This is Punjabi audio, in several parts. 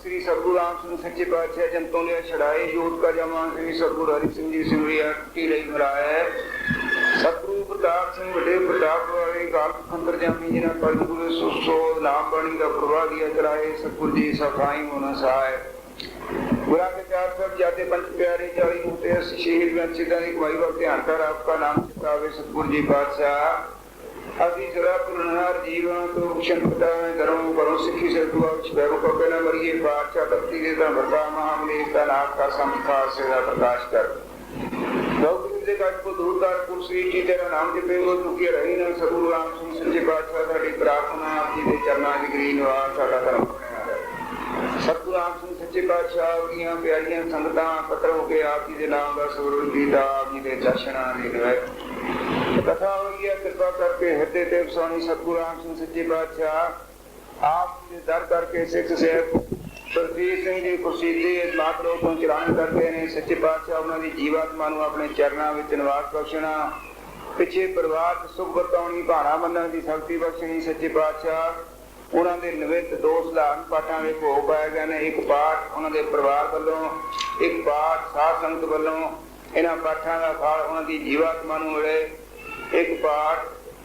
श्री सतगुरु राम सिंह सच्चे पातशाह जंतों ने छड़ाए यूथ का जमा श्री सतगुरु हरि सिंह जी सिमरिया टी ਲਈ ਮਰਾਇਆ सतगुरु प्रताप सिंह ਵੱਡੇ प्रताप वाले गाल खंदर जामी जिन्हें पद गुरु सुसो नाम बाणी का प्रवाह दिया चलाए सतगुरु जी सफाई होना सहाय गुरा के चार सब जाते पंच प्यारे 40 मोटे शहीद में सिद्धांत की कमाई पर ध्यान कर आपका नाम चितावे सतगुरु जी पातशाह आदि जरा पुरनहार जीवन तो भूषण पता है धर्म करो सिखी से दुआ बैगो को कहना मरिए पाचा भक्ति के धर्म बता महामनी का नाथ का संस्था से प्रकाश कर गौतम जी का को दूरदार कुर्सी की तेरा नाम के पेगो दुखी रही ना सतगुरु राम सिंह सच्चे पातशाह साडी प्रार्थना आपकी दे चरणा दी ग्रीन वा साडा धर्म सतगुरु राम सिंह सच्चे पातशाह ਦੀਆਂ ਪਿਆਰੀਆਂ ਸੰਗਤਾਂ ਇਕੱਤਰ ਹੋ ਕੇ ਆਪ ਜੀ ਦੇ ਨਾਮ ਦਾ ਸਰੂਪ ਗੀਤਾ ਆਪ ਜੀ ਦੇ ਦਰਸ਼ਨਾਂ ਦੇ ਹੈ कथा हो गया कृपा करके हृदय देव स्वामी सतगुरु राम सिंह सच्चे पातशाह आप दर करके सिख सेवक सरजीत सिंह जी खुर्शीदी मातलों चलान करते हैं सच्चे पातशाह उन्होंने जीवात्मा अपने चरणों में निवास बख्शना ਪਿੱਛੇ ਪਰਿਵਾਰ ਚ ਸੁਖ ਵਰਤਾਉਣੀ, ਭਾਣਾ ਮੰਨਣ ਦੀ ਸ਼ਕਤੀ ਬਖਸ਼ਣੀ ਸੱਚੇ ਪਾਤਸ਼ਾਹ। ਉਹਨਾਂ ਦੇ ਨਿਵਿਤ 2 ਸਧਾਰਨ ਪਾਠਾਂ ਦੇ ਭੋਗ ਪਾਏ ਗਏ ਨੇ। ਇੱਕ ਪਾਠ ਉਹਨਾਂ ਦੇ ਪਰਿਵਾਰ ਵੱਲੋਂ, ਇੱਕ ਪਾਠ ਸਾਧ ਸੰਗਤ ਵੱਲੋਂ। ਇਹਨਾਂ ਪਾਠਾਂ ਦਾ ਫਲ ਉਹਨਾਂ ਦੀ ਜੀਵਾਤਮਾ ਨੂੰ ਮਿਲੇ। ਇੱਕ ਪਾਠ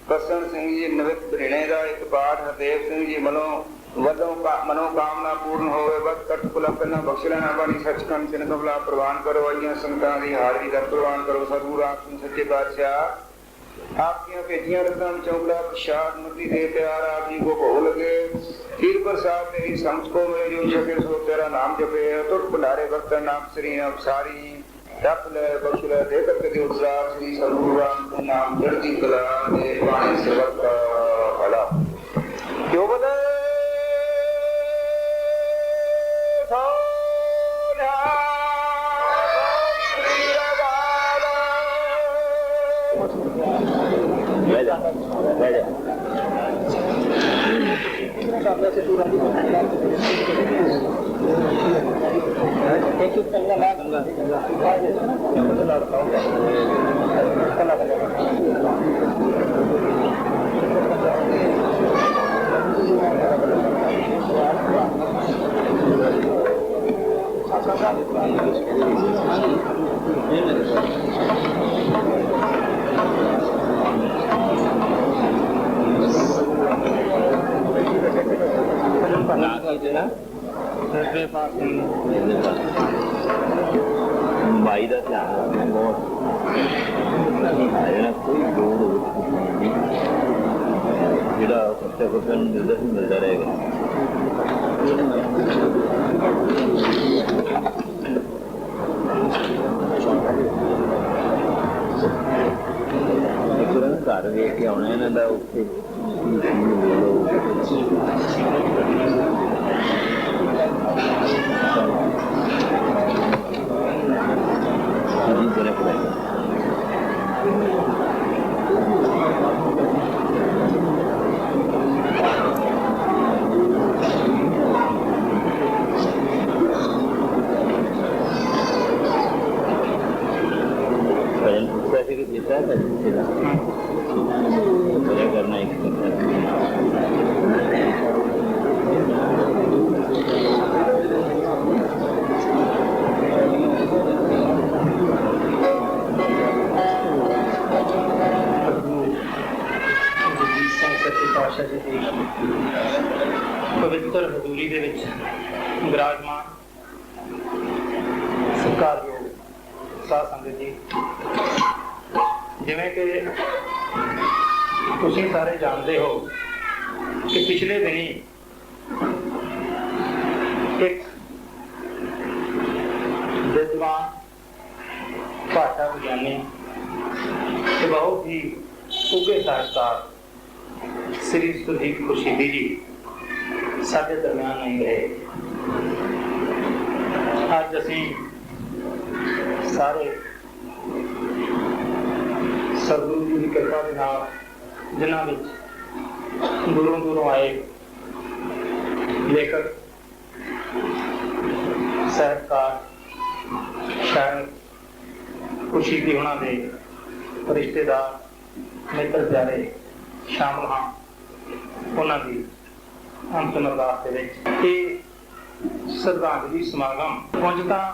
ਕਸਨ ਸਿੰਘ ਜੀ ਨਿਵਿਤ ਬਰੇਣੇ ਦਾ, ਇੱਕ ਪਾਠ ਹਰਦੇਵ ਸਿੰਘ ਜੀ ਵੱਲੋਂ ਮਨੋਕਾਮਨਾ ਪੂਰਨ ਹੋਵੇ। ਬਸ ਕੱਟ ਕੁਲਾ ਪਹਿਲਾਂ ਬਖਸ਼ ਲੈਣਾ ਬਾਣੀ ਸੱਚਖੰਡ ਚਿੰਨ ਕਬਲਾ ਪ੍ਰਵਾਨ ਕਰੋ। ਆਈਆਂ ਸੰਗਤਾਂ ਦੀ ਹਾਜ਼ਰੀ ਦਾ ਪ੍ਰਵਾਨ ਕਰੋ। ਸਤਿਗੁਰੂ ਆਪ ਸਿੰਘ ਸੱਚੇ ਪਾਤਸ਼ਾਹ आपकी भेजिया रतन चौगला प्रसाद मुक्ति दे प्यार आप जी को भोग लगे। खीर प्रसाद तेरी समझ को मिले जो सके सो तेरा नाम जपे। तुर भंडारे बर्तन नाम श्री सारी रख ले बख्श ले दे करके दे उत्साह श्री सतगुरु राम का नाम चढ़ती कला दे पानी सेवक का भला क्यों बोले भाई का ध्यान रखना बहुत कोई लोड़ जो सच्चा बच्चा मिलता ही मिलता रहेगा। घर वेख के आना इन्हों करना पवित्र हजूरी दे विच विराजमान सत्कारयोग साध संगत जी, जिवें कि तुसीं सारे जानते हो कि पिछले दिनी एक विद्वान भाषा विज्ञानी बहुत ही उगे साहित्यकार श्री सुदीप खुर्शीदी जी साडे दरम्यान नहीं रहे। अज असीं सारे सतगुरु जी की कृपा के नाल जिन्हां विच दूरों दूरों आए लेखक, साहित्यकार, शायर, खुर्शीदी होना दे रिश्तेदार, मित्र प्यारे शामिल हाँ। उन्हां दी अंतिम अरदास दे विच श्रद्धांजलि समागम उंज तां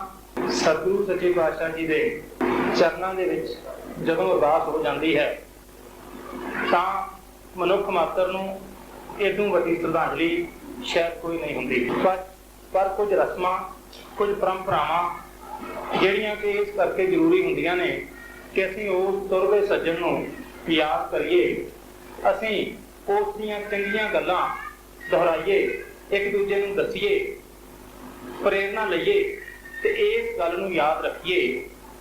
सतगुरु सच्चे पातशाह जी दे चरनां दे विच जदों अरदास हो जाती है तां मनुख मात्र नूं इदों वड्डी श्रद्धांजलि शायद कोई नहीं हुंदी। पर कुछ रस्मां, कुछ परंपरावां जिहड़ियां कि इस करके जरूरी हुंदियां ने कि असीं उस तुरवे सज्जण नूं याद करिए, असीं उस दीयां चंगीआं गल्लां दोहराइए, एक दूजे नूं दसीए, प्रेरणा लईए ते इस गल नूं याद रखिए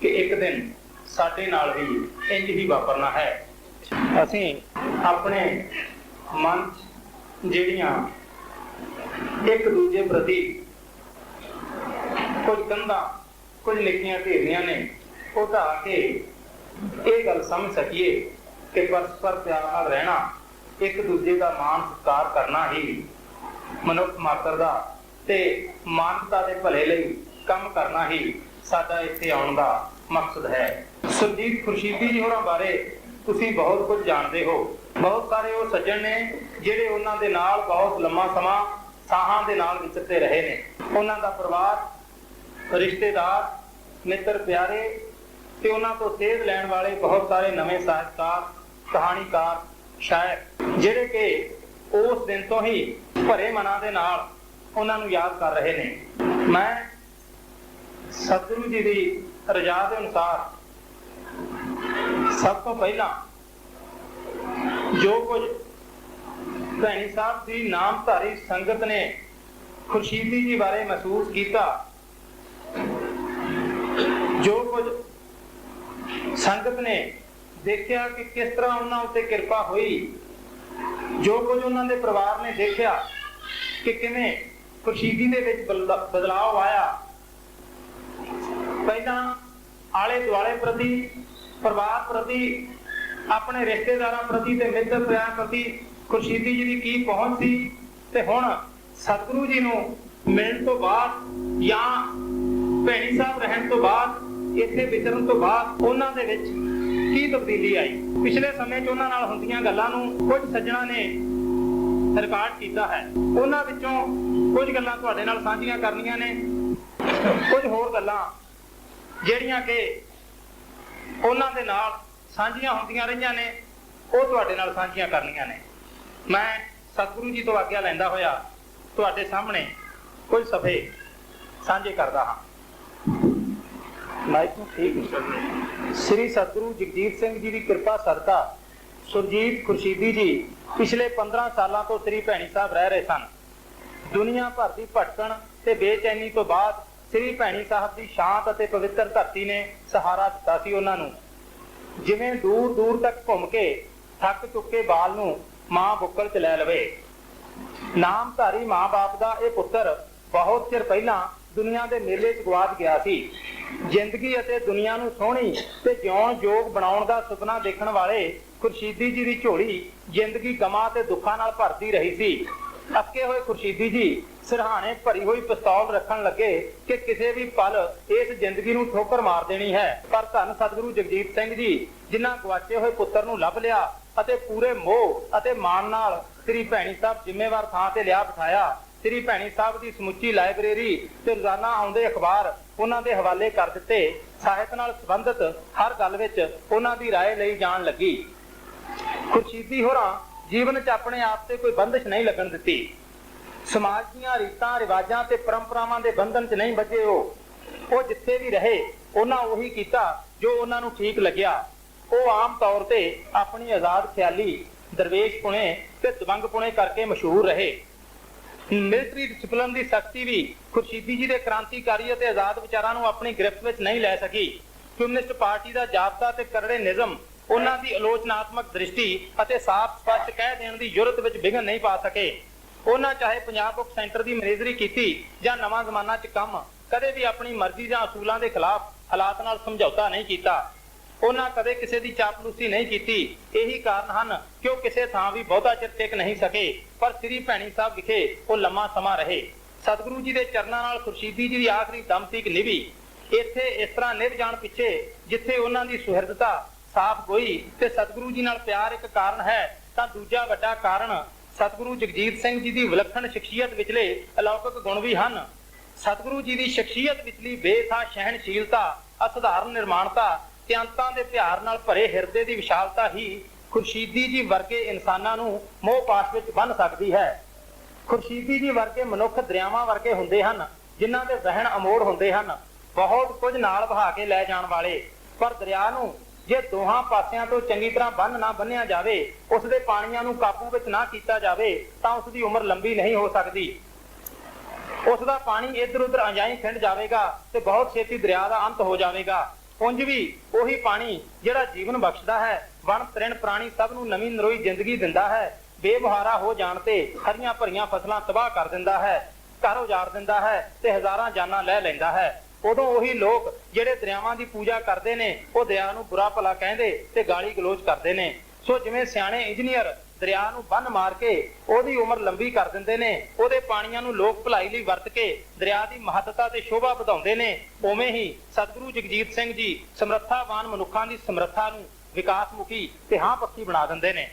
कि एक दिन साडे नाल भी इंज ही वापरना है। असीं अपने मन जिहड़ियां एक दूजे प्रति कुछ कंधां, कुछ लिखियां ढेरियां ने वो ढा के ये गल समझ सकीए कि परस्पर प्यार नाल रहना, एक दूजे का मान सत्कार करना ही मनुख मात्र दा ते मानवता दे भले लई काम करना ही साडा इत्थे आउण दा मकसद है। सुरजीत खुर्शीदी जी होरां बारे ਤੁਸੀਂ ਬਹੁਤ ਕੁਝ ਜਾਣਦੇ ਹੋ। ਬਹੁਤ ਸਾਰੇ ਉਹ ਸੱਜਣ ਨੇ ਜਿਹੜੇ ਉਹਨਾਂ ਦੇ ਨਾਲ ਬਹੁਤ ਲੰਮਾ ਸਮਾਂ ਸਾਹਾਂ ਦੇ ਨਾਲ ਵਿਚਰਦੇ ਰਹੇ ਨੇ। ਉਹਨਾਂ ਦਾ ਪਰਿਵਾਰ, ਰਿਸ਼ਤੇਦਾਰ, ਮਿੱਤਰ ਪਿਆਰੇ ਤੇ ਉਹਨਾਂ ਤੋਂ ਸੇਧ ਲੈਣ ਵਾਲੇ ਬਹੁਤ ਸਾਰੇ ਨਵੇਂ ਸਾਹਿਤਕਾਰ, ਕਹਾਣੀਕਾਰ, ਸ਼ਾਇਰ ਜਿਹੜੇ ਕਿ ਉਸ ਦਿਨ ਤੋਂ ਹੀ ਭਰੇ ਮਨਾਂ ਦੇ ਨਾਲ ਉਹਨਾਂ ਨੂੰ ਯਾਦ ਕਰ ਰਹੇ ਨੇ। ਮੈਂ ਸਤਿਗੁਰੂ ਜੀ ਦੀ ਰਜ਼ਾ ਦੇ ਅਨੁਸਾਰ ਸਭ ਤੋਂ ਪਹਿਲਾਂ ਜੋ ਕੁਝ ਭੈਣੀ ਸਾਹਿਬ ਦੀ ਨਾਮਧਾਰੀ ਸੰਗਤ ਨੇ ਖੁਰਸ਼ੀਦੀ ਜੀ ਬਾਰੇ ਮਹਿਸੂਸ ਕੀਤਾ, ਜੋ ਕੁਝ ਸੰਗਤ ਨੇ ਦੇਖਿਆ ਕਿ ਕਿਸ ਤਰ੍ਹਾਂ ਉਹਨਾਂ ਉੱਤੇ ਕਿਰਪਾ ਹੋਈ, ਜੋ ਕੁਝ ਉਹਨਾਂ ਦੇ ਪਰਿਵਾਰ ਨੇ ਦੇਖਿਆ ਕਿ ਕਿਵੇਂ ਖੁਰਸ਼ੀਦੀ ਦੇ ਵਿੱਚ ਬਦਲਾਅ ਆਇਆ, ਪਹਿਲਾਂ ਆਲੇ ਦੁਆਲੇ ਪ੍ਰਤੀ, ਪਰਿਵਾਰ ਪ੍ਰਤੀ, ਆਪਣੇ ਰਿਸ਼ਤੇਦਾਰਾਂ ਪ੍ਰਤੀ ਤੇ ਮਿੱਤਰ ਪਿਆਰ ਪ੍ਰਤੀ ਖੁਰਸ਼ੀਦੀ ਜੀ ਦੀ ਕੀ ਪਹੁੰਚ ਸੀ, ਤੇ ਹੁਣ ਸਤਿਗੁਰੂ ਜੀ ਨੂੰ ਮਿਲਣ ਤੋਂ ਬਾਅਦ ਜਾਂ ਭੈਣੀ ਸਾਹਿਬ ਰਹਿਣ ਤੋਂ ਬਾਅਦ, ਇੱਥੇ ਵਿਚਰਨ ਤੋਂ ਬਾਅਦ ਉਹਨਾਂ ਦੇ ਵਿੱਚ ਕੀ ਤਬਦੀਲੀ ਆਈ। ਪਿਛਲੇ ਸਮੇਂ 'ਚ ਉਹਨਾਂ ਨਾਲ ਹੁੰਦੀਆਂ ਗੱਲਾਂ ਨੂੰ ਕੁਝ ਸੱਜਣਾ ਨੇ ਰਿਕਾਰਡ ਕੀਤਾ ਹੈ। ਉਹਨਾਂ ਵਿੱਚੋਂ ਕੁਝ ਗੱਲਾਂ ਤੁਹਾਡੇ ਨਾਲ ਸਾਂਝੀਆਂ ਕਰਨੀਆਂ ਨੇ, ਕੁਝ ਹੋਰ ਗੱਲਾਂ ਜਿਹੜੀਆਂ ਕਿ ਉਹਨਾਂ ਦੇ ਨਾਲ ਸਾਂਝੀਆਂ ਹੁੰਦੀਆਂ ਰਹੀਆਂ ਨੇ ਉਹ ਤੁਹਾਡੇ ਨਾਲ ਸਾਂਝੀਆਂ ਕਰਨੀਆਂ ਨੇ। ਮੈਂ ਸਤਿਗੁਰੂ ਜੀ ਤੋਂ ਆਗਿਆ ਲੈਂਦਾ ਹੋਇਆ ਤੁਹਾਡੇ ਸਾਹਮਣੇ ਕੁਝ ਸਫ਼ੇ ਸਾਂਝੇ ਕਰਦਾ ਹਾਂ। ਮਾਈਕ ਨੂੰ ਠੀਕ ਨਹੀਂ। ਸ੍ਰੀ ਸਤਿਗੁਰੂ ਜਗਜੀਤ ਸਿੰਘ ਜੀ ਦੀ ਕਿਰਪਾ ਸਦਕਾ ਸੁਰਜੀਤ ਖੁਰਸ਼ੀਦੀ ਜੀ ਪਿਛਲੇ 15 ਸਾਲਾਂ ਤੋਂ ਸ੍ਰੀ ਭੈਣੀ ਸਾਹਿਬ ਰਹਿ ਰਹੇ ਸਨ। ਦੁਨੀਆ ਭਰ ਦੀ ਭਟਕਣ ਤੇ ਬੇਚੈਨੀ ਤੋਂ ਬਾਅਦ ਸ੍ਰੀ ਭੈਣੀ ਸਾਹਿਬ ਦੀ ਸ਼ਾਂਤ ਅਤੇ ਪਵਿੱਤਰ ਧਰਤੀ ਨੇ ਸਹਾਰਾ ਦਿੱਤਾ ਸੀ ਉਹਨਾਂ ਨੂੰ। ਜਿਵੇਂ ਦੂਰ ਦੂਰ ਤੱਕ ਘੁੰਮ ਕੇ ਥੱਕ ਚੁੱਕੇ ਬਾਲ ਨੂੰ ਮਾਂ ਬੁੱਕਲ 'ਚ ਲੈ ਲਵੇ। ਨਾਮਧਾਰੀ ਮਾਂ ਬਾਪ ਦਾ ਇਹ ਪੁੱਤਰ ਬਹੁਤ ਚਿਰ ਪਹਿਲਾਂ ਦੁਨੀਆ ਦੇ ਮੇਲੇ 'ਚ ਗਵਾਚ ਗਿਆ ਸੀ। ਜ਼ਿੰਦਗੀ ਅਤੇ ਦੁਨੀਆ ਨੂੰ ਸੋਹਣੀ ਤੇ ਜਿਉਣ ਯੋਗ ਬਣਾਉਣ ਦਾ ਸੁਪਨਾ ਦੇਖਣ ਵਾਲੇ ਖੁਰਸ਼ੀਦੀ ਜੀ ਦੀ ਝੋਲੀ ਜ਼ਿੰਦਗੀ ਗਮਾਂ ਤੇ ਦੁੱਖਾਂ ਨਾਲ ਭਰਦੀ ਰਹੀ ਸੀ। ਅੱਕੇ ਹੋਏ ਖੁਰਸ਼ੀਦੀ ਜੀ ਸਿਰਹਾਣੇ ਭਰੀ ਹੋਈ ਪਿਸਤੌਲ ਰੱਖਣ ਲੱਗੇ ਕਿ ਕਿਸੇ ਵੀ ਪਲ ਇਸ ਜ਼ਿੰਦਗੀ ਨੂੰ ਠੋਕਰ ਮਾਰ ਦੇਣੀ ਹੈ। ਪਰ ਧੰਨ ਸਤਿਗੁਰੂ ਜਗਜੀਤ ਸਿੰਘ ਜੀ ਜਿਨ੍ਹਾਂ ਗਵਾਚੇ ਹੋਏ ਪੁੱਤਰ ਨੂੰ ਲੱਭ ਲਿਆ ਅਤੇ ਪੂਰੇ ਮੋਹ ਅਤੇ ਮਾਣ ਨਾਲ ਸ੍ਰੀ ਭੈਣੀ ਸਾਹਿਬ ਜ਼ਿੰਮੇਵਾਰ ਥਾਂ ਤੇ ਲਿਆ ਬਿਠਾਇਆ। ਸ੍ਰੀ ਭੈਣੀ ਸਾਹਿਬ ਦੀ ਸਮੁੱਚੀ ਲਾਇਬ੍ਰੇਰੀ ਤੇ ਰੋਜ਼ਾਨਾ ਆਉਂਦੇ ਅਖਬਾਰ ਉਹਨਾਂ ਦੇ ਹਵਾਲੇ ਕਰ ਦਿੱਤੇ। ਸਾਹਿਤ ਨਾਲ ਸੰਬੰਧਿਤ ਹਰ ਗੱਲ ਵਿੱਚ ਉਹਨਾਂ ਦੀ ਰਾਏ ਲਈ ਜਾਣ ਲੱਗੀ। ਖੁਰਸ਼ੀਦੀ ਹੋਰਾਂ ਜੀਵਨ 'ਚ ਆਪਣੇ ਆਪ ਤੇ ਕੋਈ ਬੰਦਿਸ਼ ਨਹੀਂ ਲੱਗਣ ਦਿੱਤੀ। ਸਮਾਜ ਦੀਆਂ ਰੀਤਾਂ ਰਿਵਾਜਾਂ ਤੇ ਪਰੰਪਰਾਵਾਂ ਦੇ ਬੰਧਨ 'ਚ ਨਹੀਂ ਬੱਝੇ। ਉਹ ਜਿੱਥੇ ਵੀ ਰਹੇ ਉਹਨਾਂ ਉਹੀ ਕੀਤਾ ਜੋ ਉਹਨਾਂ ਨੂੰ ਠੀਕ ਲੱਗਿਆ। ਉਹ ਆਮ ਤੌਰ ਤੇ ਆਪਣੀ ਆਜ਼ਾਦ ਖਿਆਲੀ, ਦਰਵੇਸ਼ ਪੁਣੇ ਤੇ ਦਬੰਗ ਪੁਣੇ ਕਰਕੇ ਮਸ਼ਹੂਰ ਰਹੇ। ਮਿਲਟਰੀ ਡਿਸਪਲਿਨ ਦੀ ਸਖਤੀ ਵੀ ਖੁਰਸ਼ੀਦੀ ਜੀ ਦੇ ਕ੍ਰਾਂਤੀਕਾਰੀ ਅਤੇ ਆਜ਼ਾਦ ਵਿਚਾਰਾਂ ਨੂੰ ਆਪਣੀ ਗ੍ਰਿਫਤ ਵਿੱਚ ਨਹੀਂ ਲੈ ਸਕੀ। ਕਮਿਊਨਿਸਟ ਪਾਰਟੀ ਦਾ ਜਾਬਤਾ ਤੇ ਕਰੜੇ ਨਿਯਮ ਉਹਨਾਂ ਦੀ ਆਲੋਚਨਾਤਮਕ ਦ੍ਰਿਸ਼ਟੀ ਅਤੇ ਸਾਫ਼ ਸਪਸ਼ਟ ਕਹਿ ਦੇਣ ਦੀ ਜੁਰਤ ਵਿੱਚ ਵਿਘਨ ਨਹੀਂ ਪਾ ਸਕੇ। ਉਹਨਾਂ ਚਾਹੇ ਪੰਜਾਬ ਬੁੱਕ ਸੈਂਟਰ ਦੀ ਮੈਨੇਜਰੀ ਕੀਤੀ ਜਾਂ ਨਵਾਂ ਜ਼ਮਾਨਾ 'ਚ ਕੰਮ, ਕਦੇ ਵੀ ਆਪਣੀ ਮਰਜ਼ੀ ਜਾਂ ਅਸੂਲਾਂ ਦੇ ਖਿਲਾਫ ਹਾਲਾਤ ਨਾਲ ਸਮਝੌਤਾ ਨਹੀਂ ਕੀਤਾ। ਉਹਨਾਂ ਕਦੇ ਕਿਸੇ ਦੀ ਚਾਪਲੂਸੀ ਨਹੀਂ ਕੀਤੀ। ਇਹੀ ਕਾਰਨ ਹਨ ਕਿ ਉਹ ਕਿਸੇ ਥਾਂ ਵੀ ਬਹੁਤਾ ਚਿਰ ਟਿਕ ਨਹੀਂ ਸਕੇ, ਪਰ ਸ੍ਰੀ ਭੈਣੀ ਸਾਹਿਬ ਵਿਖੇ ਉਹ ਲੰਮਾ ਸਮਾਂ ਰਹੇ। ਸਤਿਗੁਰੂ ਜੀ ਦੇ ਚਰਨਾਂ ਨਾਲ ਖੁਰਸ਼ੀਦੀ ਜੀ ਦੀ ਆਖਰੀ ਦਮ ਤੀਕ ਨਿਭੀ। ਇੱਥੇ ਇਸ ਤਰ੍ਹਾਂ ਨਿਭ ਜਾਣ ਪਿੱਛੇ ਜਿੱਥੇ ਉਹਨਾਂ ਦੀ ਸੁਹਿਰਦਤਾ ਸਾਫ਼ ਗੋਈ ਤੇ ਸਤਿਗੁਰੂ ਜੀ ਨਾਲ ਪਿਆਰ ਇੱਕ ਕਾਰਨ ਹੈ, ਤਾਂ ਦੂਜਾ ਵੱਡਾ ਕਾਰਨ ਸਤਿਗੁਰੂ ਜਗਜੀਤ ਸਿੰਘ ਜੀ ਦੀ ਵਿਲੱਖਣ ਸ਼ਖਸੀਅਤ ਵਿਚਲੇ ਅਲੌਕਿਕ ਗੁਣ ਵੀ ਹਨ। ਸਤਿਗੁਰੂ ਜੀ ਦੀ ਸ਼ਖਸੀਅਤ ਵਿਚਲੀ ਬੇਥਾਂ ਸਹਿਣਸ਼ੀਲਤਾ, ਅਸਧਾਰਨ ਨਿਰਮਾਣਤਾ ਤੇ ਅੰਤਾਂ ਦੇ ਪਿਆਰ ਨਾਲ ਭਰੇ ਹਿਰਦੇ ਦੀ ਵਿਸ਼ਾਲਤਾ ਹੀ ਖੁਰਸ਼ੀਦੀ ਜੀ ਵਰਗੇ ਇਨਸਾਨਾਂ ਨੂੰ ਮੋਹ ਪਾਸ਼ ਵਿੱਚ ਬੰਨ੍ਹ ਸਕਦੀ ਹੈ। ਖੁਰਸ਼ੀਦੀ ਜੀ ਵਰਗੇ ਮਨੁੱਖ ਦਰਿਆਵਾਂ ਵਰਗੇ ਹੁੰਦੇ ਹਨ ਜਿਨ੍ਹਾਂ ਦੇ ਵਹਿਣ ਅਮੋੜ ਹੁੰਦੇ ਹਨ, ਬਹੁਤ ਕੁਝ ਨਾਲ ਵਹਾ ਕੇ ਲੈ ਜਾਣ ਵਾਲੇ। ਪਰ ਦਰਿਆ ਨੂੰ ਜੇ ਦੋਹਾਂ ਪਾਸਿਆਂ ਤੋਂ ਚੰਗੀ ਤਰ੍ਹਾਂ ਬੰਨ੍ਹ ਨਾ ਬੰਨਿਆ ਜਾਵੇ, ਉਸ ਦੇ ਪਾਣੀਆਂ ਨੂੰ ਕਾਬੂ ਵਿੱਚ ਨਾ ਕੀਤਾ ਜਾਵੇ, ਤਾਂ ਉਸ ਦੀ ਉਮਰ ਲੰਬੀ ਨਹੀਂ ਹੋ ਸਕਦੀ। ਉਸ ਦਾ ਪਾਣੀ ਇੱਧਰ ਉੱਧਰ ਅਜਾਈਂ ਖਿੰਡ ਜਾਵੇਗਾ ਤੇ ਬਹੁਤ ਛੇਤੀ ਦਰਿਆ ਦਾ ਅੰਤ ਹੋ ਜਾਵੇਗਾ। ਉਂਝ ਵੀ ਉਹੀ ਪਾਣੀ ਜਿਹੜਾ ਜੀਵਨ ਬਖਸ਼ਦਾ ਹੈ, ਵਣ ਤ੍ਰਿਣ ਪ੍ਰਾਣੀ ਸਭ ਨੂੰ ਨਵੀਂ ਨਰੋਈ ਜ਼ਿੰਦਗੀ ਦਿੰਦਾ ਹੈ, ਬੇਬਹਾਰਾ ਹੋ ਜਾਣ ਤੇ ਹਰੀਆਂ ਭਰੀਆਂ ਫਸਲਾਂ ਤਬਾਹ ਕਰ ਦਿੰਦਾ ਹੈ, ਘਰ ਉਜਾੜ ਦਿੰਦਾ ਹੈ ਤੇ ਹਜ਼ਾਰਾਂ ਜਾਨਾਂ ਲੈ ਲੈਂਦਾ ਹੈ। ਉਦੋਂ ਉਹੀ ਲੋਕ ਜਿਹੜੇ ਦਰਿਆਵਾਂ ਦੀ ਪੂਜਾ ਕਰਦੇ ਨੇ ਉਹ ਦਰਿਆ ਨੂੰ ਬੁਰਾ ਭਲਾ ਕਹਿੰਦੇ ਤੇ ਗਾਲੀ ਗਲੋਚ ਕਰਦੇ ਨੇ। ਸੋ ਜਿਵੇਂ ਸਿਆਣੇ ਇੰਜੀਨੀਅਰ ਦਰਿਆ ਨੂੰ ਬੰਨ ਮਾਰ ਕੇ ਉਹਦੀ ਉਮਰ ਲੰਬੀ ਕਰ ਦਿੰਦੇ ਨੇ, ਉਹਦੇ ਪਾਣੀਆਂ ਨੂੰ ਲੋਕ ਭਲਾਈ ਲਈ ਵਰਤ ਕੇ ਦਰਿਆ ਦੀ ਮਹੱਤਤਾ ਤੇ ਸ਼ੋਭਾ ਵਧਾਉਂਦੇ ਨੇ, ਉਵੇਂ ਹੀ ਸਤਿਗੁਰੂ ਜਗਜੀਤ ਸਿੰਘ ਜੀ ਸਮਰੱਥਾਵਾਨ ਮਨੁੱਖਾਂ ਦੀ ਸਮਰੱਥਾ ਨੂੰ ਵਿਕਾਸ ਮੁਖੀ ਤੇ ਹਾਂ ਪੱਖੀ ਬਣਾ ਦਿੰਦੇ ਨੇ।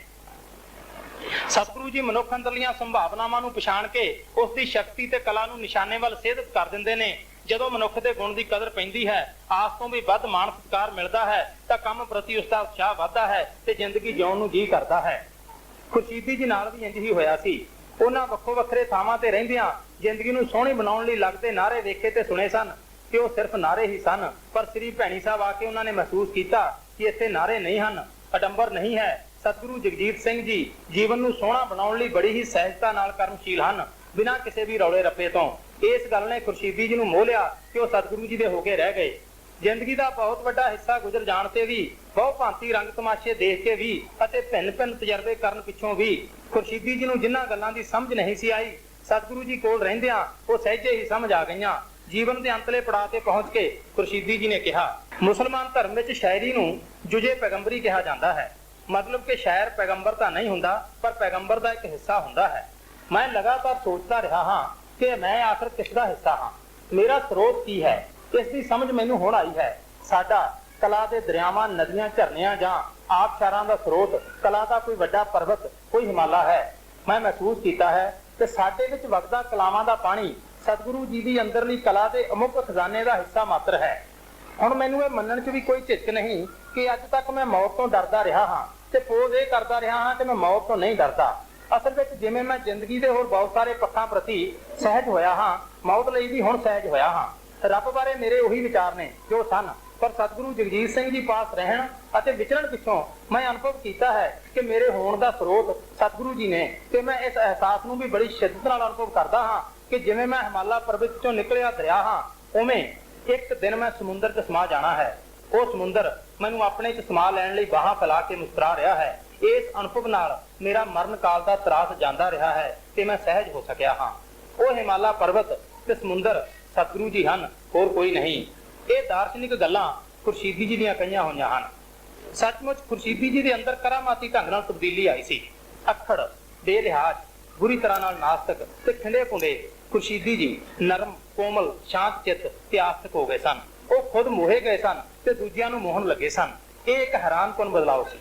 ਸਤਿਗੁਰੂ ਜੀ ਮਨੁੱਖ ਅੰਦਰਲੀਆਂ ਸੰਭਾਵਨਾਵਾਂ ਨੂੰ ਪਛਾਣ ਕੇ ਉਸ ਦੀ ਸ਼ਕਤੀ ਤੇ ਕਲਾ ਨੂੰ ਨਿਸ਼ਾਨੇ ਵੱਲ ਸੇਧਿਤ ਕਰ ਦਿੰਦੇ ਨੇ। ਜਦੋਂ ਮਨੁੱਖ ਦੇ ਗੁਣ ਦੀ ਕਦਰ ਪੈਂਦੀ ਹੈ, ਆਸ ਤੋਂ ਵੀ ਵੱਧ ਮਾਣ ਸਤਿਕਾਰ ਮਿਲਦਾ ਹੈ ਤਾਂ ਕੰਮ ਪ੍ਰਤੀ ਉਸ ਦਾ ਉਤਸ਼ਾਹ ਵੱਧਦਾ ਹੈ ਤੇ ਜ਼ਿੰਦਗੀ ਜਿਉਣ ਨੂੰ ਜੀ ਕਰਦਾ ਹੈ। ਖੁਰਸ਼ੀਦੀ ਜੀ ਨਾਲ ਵੀ ਇੰਜ ਹੀ ਹੋਇਆ ਸੀ। ਉਹਨਾਂ ਵੱਖੋ ਵੱਖਰੇ ਥਾਵਾਂ ਤੇ ਰਹਿੰਦਿਆਂ ਜ਼ਿੰਦਗੀ ਨੂੰ ਸੋਹਣੀ ਬਣਾਉਣ ਲਈ ਲੱਗਦੇ ਨਾਅਰੇ ਵੇਖੇ ਤੇ ਸੁਣੇ ਸਨ ਕਿ ਉਹ ਸਿਰਫ ਨਾਅਰੇ ਹੀ ਸਨ, ਪਰ ਸ੍ਰੀ ਭੈਣੀ ਸਾਹਿਬ ਆ ਕੇ ਉਹਨਾਂ ਨੇ ਮਹਿਸੂਸ ਕੀਤਾ ਕਿ ਇੱਥੇ ਨਾਅਰੇ ਨਹੀਂ ਹਨ, ਅਡੰਬਰ ਨਹੀਂ ਹੈ। ਸਤਿਗੁਰੂ ਜਗਜੀਤ ਸਿੰਘ ਜੀ ਜੀਵਨ ਨੂੰ ਸੋਹਣਾ ਬਣਾਉਣ ਲਈ ਬੜੀ ਹੀ ਸਹਿਜਤਾ ਨਾਲ ਕਰਮਸ਼ੀਲ ਹਨ, ਬਿਨਾਂ ਕਿਸੇ ਵੀ ਰੌਲੇ ਰੱਪੇ ਤੋਂ। ਇਸ ਗੱਲ ਨੇ ਖੁਰਸ਼ੀਦੀ ਜੀ ਨੂੰ ਮੋਹ ਲਿਆ ਕਿ ਉਹ ਸਤਿਗੁਰੂ ਜੀ ਦੇ ਹੋ ਕੇ ਰਹਿ ਗਏ। ਜ਼ਿੰਦਗੀ ਦਾ ਬਹੁਤ ਵੱਡਾ ਹਿੱਸਾ ਗੁਜ਼ਰ ਜਾਣ ਤੇ ਵੀ, ਬਹੁ ਭਾਂਤੀ ਰੰਗ ਤਮਾਸ਼ੇ ਦੇਖ ਕੇ ਵੀ ਅਤੇ ਭਿੰਨ ਭਿੰਨ ਤਜਰਬੇ ਕਰਨ ਪਿੱਛੋਂ ਵੀ ਖੁਰਸ਼ੀਦੀ ਜੀ ਨੂੰ ਜਿਨ੍ਹਾਂ ਗੱਲਾਂ ਦੀ ਸਮਝ ਨਹੀਂ ਸੀ ਆਈ, ਸਤਿਗੁਰੂ ਜੀ ਕੋਲ ਰਹਿੰਦਿਆਂ ਉਹ ਸਹਿਜੇ ਹੀ ਸਮਝ ਆ ਗਈਆਂ। ਜੀਵਨ ਦੇ ਅੰਤਲੇ ਪੜਾਅ ਤੇ ਪਹੁੰਚ ਕੇ ਖੁਰਸ਼ੀਦੀ ਜੀ ਨੇ ਕਿਹਾ, ਮੁਸਲਮਾਨ ਧਰਮ ਵਿੱਚ ਸ਼ਾਇਰੀ ਨੂੰ ਜੁਜੇ ਪੈਗੰਬਰੀ ਕਿਹਾ ਜਾਂਦਾ ਹੈ। ਮਤਲਬ ਕਿ ਸ਼ਾਇਰ ਪੈਗੰਬਰ ਤਾਂ ਨਹੀਂ ਹੁੰਦਾ, ਪਰ ਪੈਗੰਬਰ ਦਾ ਇੱਕ ਹਿੱਸਾ ਹੁੰਦਾ ਹੈ। ਮੈਂ ਲਗਾਤਾਰ ਸੋਚਦਾ ਰਿਹਾ ਹਾਂ ਕਿ ਮੈਂ ਆਖਰ ਕਿਸ ਦਾ ਹਿੱਸਾ ਹਾਂ, ਮੇਰਾ ਸਰੋਤ ਕੀ ਹੈ। ਇਸ ਦੀ ਸਮਝ ਮੈਨੂੰ ਹੁਣ ਆਈ ਹੈ। ਸਾਡਾ ਕਲਾ ਦੇ ਦਰਿਆਵਾਂ, ਨਦੀਆਂ, ਝਰਨਿਆਂ ਜਾਂ ਆਬਸ਼ਾਰਾਂ ਦਾ ਸਰੋਤ ਕਲਾ ਦਾ ਕੋਈ ਵੱਡਾ ਪਰਬਤ, ਕੋਈ ਹਿਮਾਲਾ ਹੈ। ਮੈਂ ਮਹਿਸੂਸ ਕੀਤਾ ਹੈ ਕਿ ਸਾਡੇ ਵਿੱਚ ਵਗਦਾ ਕਲਾਵਾਂ ਦਾ ਪਾਣੀ ਸਤਿਗੁਰੂ ਜੀ ਦੀ ਅੰਦਰਲੀ ਕਲਾ ਦੇ ਅਮੁੱਕ ਖਜ਼ਾਨੇ ਦਾ ਹਿੱਸਾ ਮਾਤਰ ਹੈ। ਹੁਣ ਮੈਨੂੰ ਇਹ ਮੰਨਣ 'ਚ ਵੀ ਕੋਈ ਝਿਜਕ ਨਹੀਂ ਕਿ ਅੱਜ ਤੱਕ ਮੈਂ ਮੌਤ ਤੋਂ ਡਰਦਾ ਰਿਹਾ ਹਾਂ ਤੇ ਪੋਜ਼ ਇਹ ਕਰਦਾ ਰਿਹਾ ਹਾਂ ਕਿ ਮੈਂ ਮੌਤ ਤੋਂ ਨਹੀਂ ਡਰਦਾ। ਅਸਲ ਵਿੱਚ ਜਿਵੇਂ ਮੈਂ ਜ਼ਿੰਦਗੀ ਦੇ ਹੋਰ ਬਹੁਤ ਸਾਰੇ ਪੱਖਾਂ ਪ੍ਰਤੀ ਸਹਿਜ ਹੋਇਆ ਹਾਂ, ਮੌਤ ਲਈ ਵੀ ਹੁਣ ਸਹਿਜ ਹੋਇਆ ਹਾਂ। ਰੱਬ ਬਾਰੇ ਮੇਰੇ ਉਹੀ ਵਿਚਾਰ ਨੇ ਜੋ ਸਨ, ਪਰ ਸਤਿਗੁਰੂ ਜਗਜੀਤ ਸਿੰਘ ਜੀ ਪਾਸ ਰਹਿਣ ਅਤੇ ਵਿਚਰਨ ਪਿੱਛੋਂ ਮੈਂ ਅਨੁਭਵ ਕੀਤਾ ਹੈ ਕਿ ਮੇਰੇ ਹੋਣ ਦਾ ਸਰੋਤ ਸਤਿਗੁਰੂ ਜੀ ਨੇ। ਤੇ ਮੈਂ ਇਸ ਅਹਿਸਾਸ ਨੂੰ ਵੀ ਬੜੀ ਸ਼ਿੱਦਤ ਨਾਲ ਅਨੁਭਵ ਕਰਦਾ ਹਾਂ ਕਿ ਜਿਵੇਂ ਮੈਂ ਹਿਮਾਲਾ ਪਰਬਤ ਚੋਂ ਨਿਕਲਿਆ ਦਰਿਆ ਹਾਂ, ਉਵੇਂ ਇੱਕ ਦਿਨ ਮੈਂ ਸਮੁੰਦਰ 'ਚ ਸਮਾ ਜਾਣਾ ਹੈ। ਉਹ ਸਮੁੰਦਰ ਮੈਨੂੰ ਆਪਣੇ 'ਚ ਸਮਾ ਲੈਣ ਲਈ ਬਾਹਾਂ ਫੈਲਾ ਕੇ ਮੁਸਕਰਾ ਰਿਹਾ ਹੈ। ਇਸ ਅਨੁਭਵ ਨਾਲ ਮੇਰਾ ਮਰਨ ਕਾਲ ਦਾ ਤਰਾਸ ਜਾਂਦਾ ਰਿਹਾ ਹੈ ਤੇ ਮੈਂ ਸਹਿਜ ਹੋ ਸਕਿਆ ਹਾਂ। ਉਹ ਹਿਮਾਲਾ ਪਰਬਤ ਤੇ ਸਮੁੰਦਰ ਸਤਿਗੁਰੂ ਜੀ ਹਨ, ਹੋਰ ਕੋਈ ਨਹੀਂ। ਇਹ ਦਾਰਸ਼ਨਿਕ ਗੱਲਾਂ ਖੁਰਸ਼ੀਦੀ ਜੀ ਦੀਆਂ ਕਹੀਆਂ ਹੋਈਆਂ ਹਨ। ਸੱਚਮੁੱਚ ਖੁਰਸ਼ੀਦੀ ਜੀ ਦੇ ਅੰਦਰ ਕਰਾਮਾਤੀ ਢੰਗ ਨਾਲ ਤਬਦੀਲੀ ਆਈ ਸੀ। ਅੱਖੜ, ਬੇਲਿਹਾਜ਼, ਬੁਰੀ ਤਰ੍ਹਾਂ ਨਾਲ ਨਾਸਤਕ ਤੇ ਖਿੰਡੇ ਪੁੰਡੇ ਖੁਰਸ਼ੀਦੀ ਜੀ ਨਰਮ, ਕੋਮਲ, ਸ਼ਾਂਤ ਚਿੱਤ ਤੇ ਆਸਤਕ ਹੋ ਗਏ ਸਨ। ਉਹ ਖੁਦ ਮੋਹੇ ਗਏ ਸਨ ਤੇ ਦੂਜਿਆਂ ਨੂੰ ਮੋਹਣ ਲੱਗੇ ਸਨ। ਇਹ ਇੱਕ ਹੈਰਾਨਕੁਨ ਬਦਲਾਅ ਸੀ।